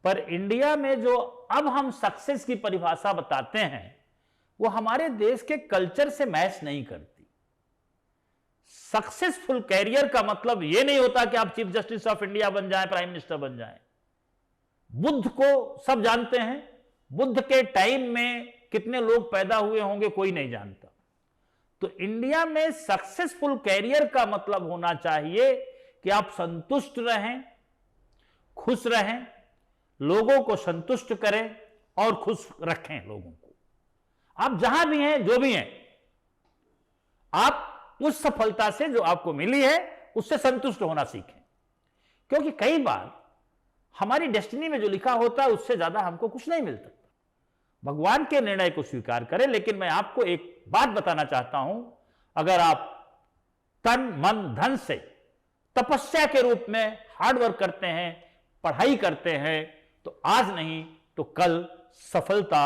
पर India में जो अब हम सक्सेस की परिभाषा बताते हैं वो हमारे देश के कल्चर से मैच नहीं करती. सक्सेसफुल कैरियर का मतलब यह नहीं होता कि आप चीफ जस्टिस ऑफ इंडिया बन जाएं, प्राइम मिनिस्टर बन जाएं. बुद्ध को सब जानते हैं, बुद्ध के टाइम में कितने लोग पैदा हुए होंगे कोई नहीं जानता. तो इंडिया में सक्सेसफुल कैरियर का मतलब होना चाहिए कि आप संतुष्ट रहें, खुश रहें, लोगों को संतुष्ट करें और खुश रखें लोगों को. आप जहां भी हैं, जो भी हैं, आप उस सफलता से जो आपको मिली है उससे संतुष्ट होना सीखें. क्योंकि कई बार हमारी डेस्टिनी में जो लिखा होता है उससे ज्यादा हमको कुछ नहीं मिलता. भगवान के निर्णय को स्वीकार करें. लेकिन मैं आपको एक बात बताना चाहता हूं, अगर आप तन मन धन से तपस्या के रूप में हार्डवर्क करते हैं, पढ़ाई करते हैं, तो आज नहीं तो कल सफलता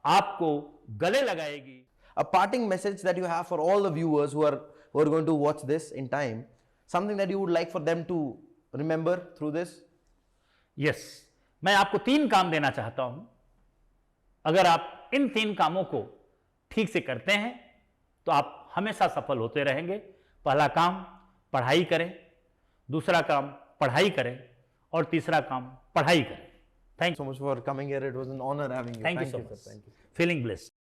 आपको गले लगाएगी. A parting message that you have for all the viewers who are going to watch this in time, something that you would like for them to remember through this? Yes, मैं आपको 3 काम देना चाहता हूं. अगर आप इन 3 कामों को ठीक से करते हैं तो आप हमेशा सफल होते रहेंगे. पहला काम पढ़ाई करें, दूसरा काम पढ़ाई करें और तीसरा काम पढ़ाई करें. Thank you so much for coming here. It was an honor having you. Thank you so much. Feeling blessed.